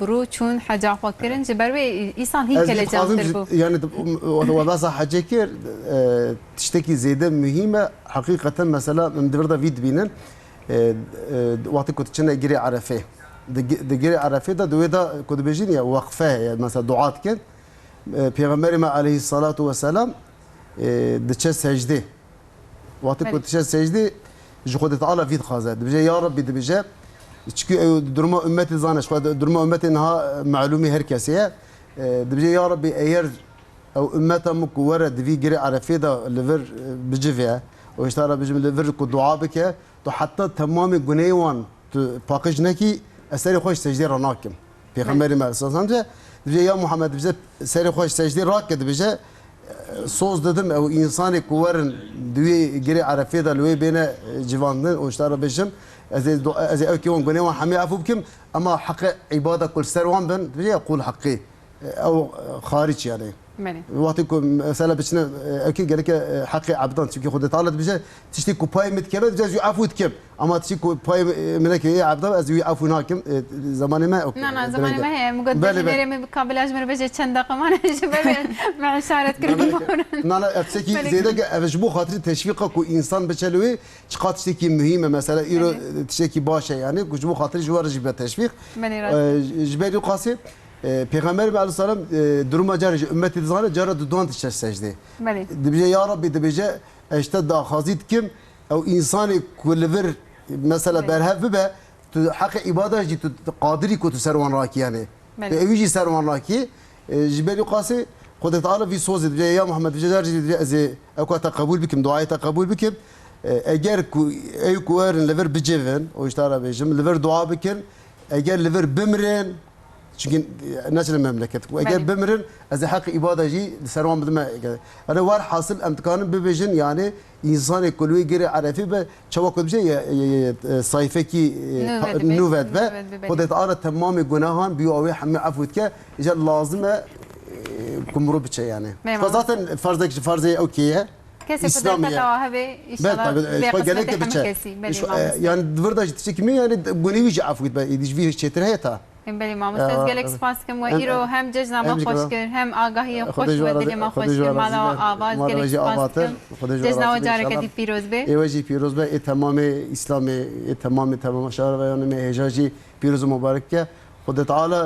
برو چون حاجه فكرن جبروي انسان هيك لجامتر بو يعني وبس حاجه كير تشتكي زياده مهمه حقيقه مثلا من دبردا فيد بينن وقت كنت كنا جري عرفه دجري عرفه ده دويدا كنت بيجين يا وقفه مثلا دعاء كان پیغمبر ما عليه الصلاه والسلام دچ سجده وقت كنت سجده جو خدت على فيد خازات بجي يا رب بجي çünkü durma ümmeti zanış durma ümmetin ha malumi herkese بجي يا رب eğer او امته مكوره دفي جري عرفه ده لفر بجفيا واشترى بجم لفر كو دعاء بك تو حتى تمام جنيوان باقج نكي اسري خوش سجدي رناكم پیغمبر ما اساسا بجي يا محمد بجي سري خوش سجدي راكد بجي صوز dedim او انسان كورن دوي جري عرفه ده لوي بين جوانن واشترى بجم از اوكيون جنيوان حمي عفو بكم اما حق عباده كل سروان بن بجي يقول حقي او خارج يعني وقتكم مثلا بشنا اكيد قال لك حقي عبدان تشكي خد طالت بجا تشتي كوباي متكبر جاز يعفو تكب اما تشتي كوباي منك هي عبدان از يعفو ناكم زمان ما اوكي لا زمان ما هي مقدم مريم قبل اجمر بجا چند دقيقه ما نجبر مع اشاره كريم لا افسكي زيدك افجبو خاطر تشويقك وانسان بشلوي تشقات تشتكي مهمه مثلا ايرو تشتكي باشا يعني كجبو خاطر جوار جبه تشويق جبالي قاسي Peygamber aleyhisselam duruma carıcı ümmeti zane cara dudan tişer secde. Dibce ya Rabbi dibce işte da hazit kim o insanı kulver mesela berhef be hak ibadeci qadiri ku servan raki yani. Evici servan raki jibeli qasi خد تعالى في صوز يا محمد جزار زي اكو تقبل بكم دعاء تقبل بكم اجر اي كوار ليفر بجيفن واشترى بجم ليفر دعاء بكم اجر ليفر بمرن çünkü nasıl memleket eğer bimrin az hak ibadeci servan بدما انا var hasıl imtikanın bebejin yani insan kulüye geri arafi ve çabuk bir şey sayfaki nüvet ve خدت ara tamam günahın bir avi hammi afutke icel lazım kumru biçe yani zaten farzdaki farzı okey Kese İslamiye. kudret tavahabe inşallah بله ve gelek kısmeti biçe kesi. yani dvrda jitse kimi yani buni vici afwit be idiş vi çetir heta بله ما مستز گلک سپاس کم و ایرو هم جزنا ما خوش کر هم آگاهی خوش و دل ما خوش کر مالا آواز گلک سپاس کم جزنا و جاره کدی پیروز به ایواجی پیروز به تمام اسلام تمام شهر و یعنی هجاجی پیروز مبارک که خدا تعالی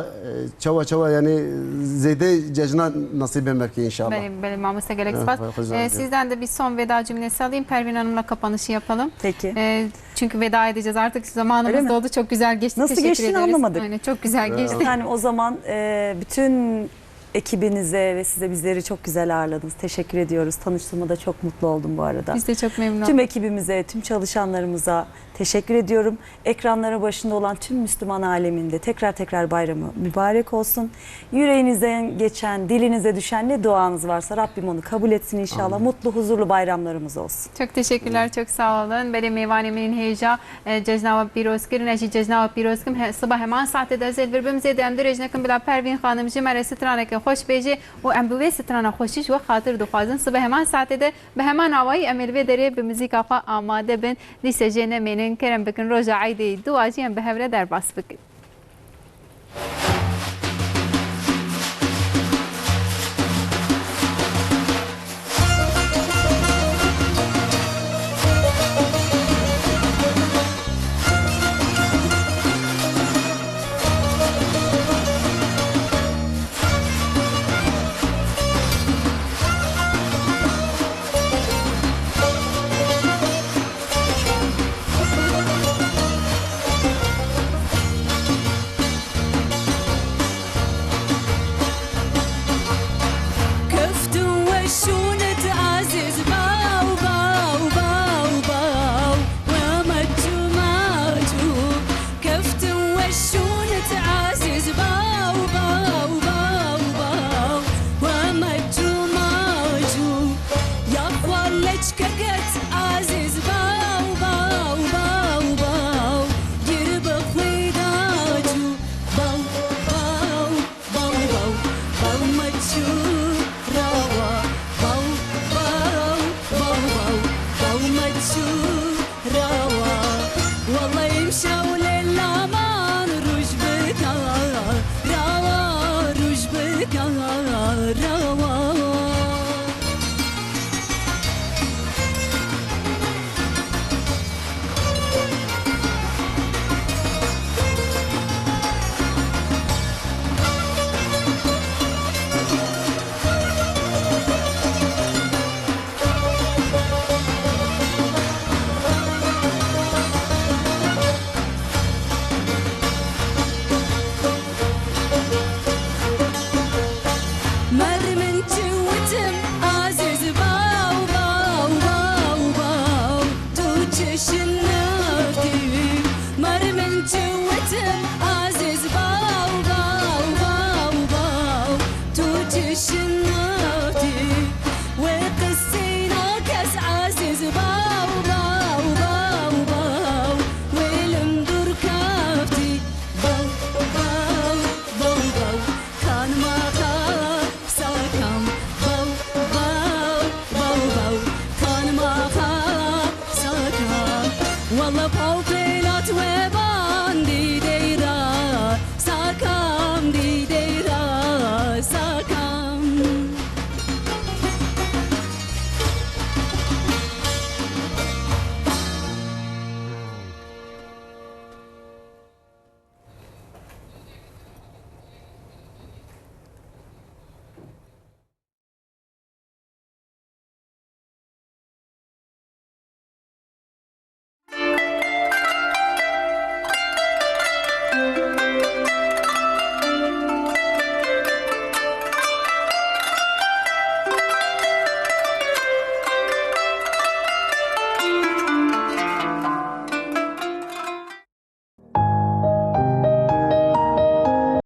çava yani zede cecna nasip emer inşallah. Benim Mahmut Gelek Spas. Sizden de bir son veda cümlesi alayım. Pervin Hanım'la kapanışı yapalım. Peki. Çünkü veda edeceğiz. Artık zamanımız doldu. Çok güzel geçti. Nasıl teşekkür geçtiğini ederiz. anlamadık. Aynen, çok güzel geçti. Yani o zaman bütün ekibinize ve size bizleri çok güzel ağırladınız. Teşekkür ediyoruz. Tanıştığıma da çok mutlu oldum bu arada. Biz de çok memnun olduk. Tüm ekibimize, tüm çalışanlarımıza teşekkür ediyorum. Ekranları başında olan tüm Müslüman aleminde tekrar bayramı mübarek olsun. Yüreğinizden geçen, dilinize düşen ne duanız varsa Rabbim onu kabul etsin inşallah. Amin. Mutlu, huzurlu bayramlarımız olsun. Çok teşekkürler, çok sağ olun. Benim mevanemin heyeca cezna ve pirozkirin, eşi cezna ve pirozkim sabah hemen saatte de zed verbim zed em derejnekim bila Pervin Hanım jimere straneke hoş beji o em bu strana hoşiş ve hatır duhazın sabah hemen saatte de be hemen havayı emel ve dere be müzik afa amade ben lisejene menin kerem bekin roja ayde duaciyem be hevre der bas bekin. والله بحوطي لا تويب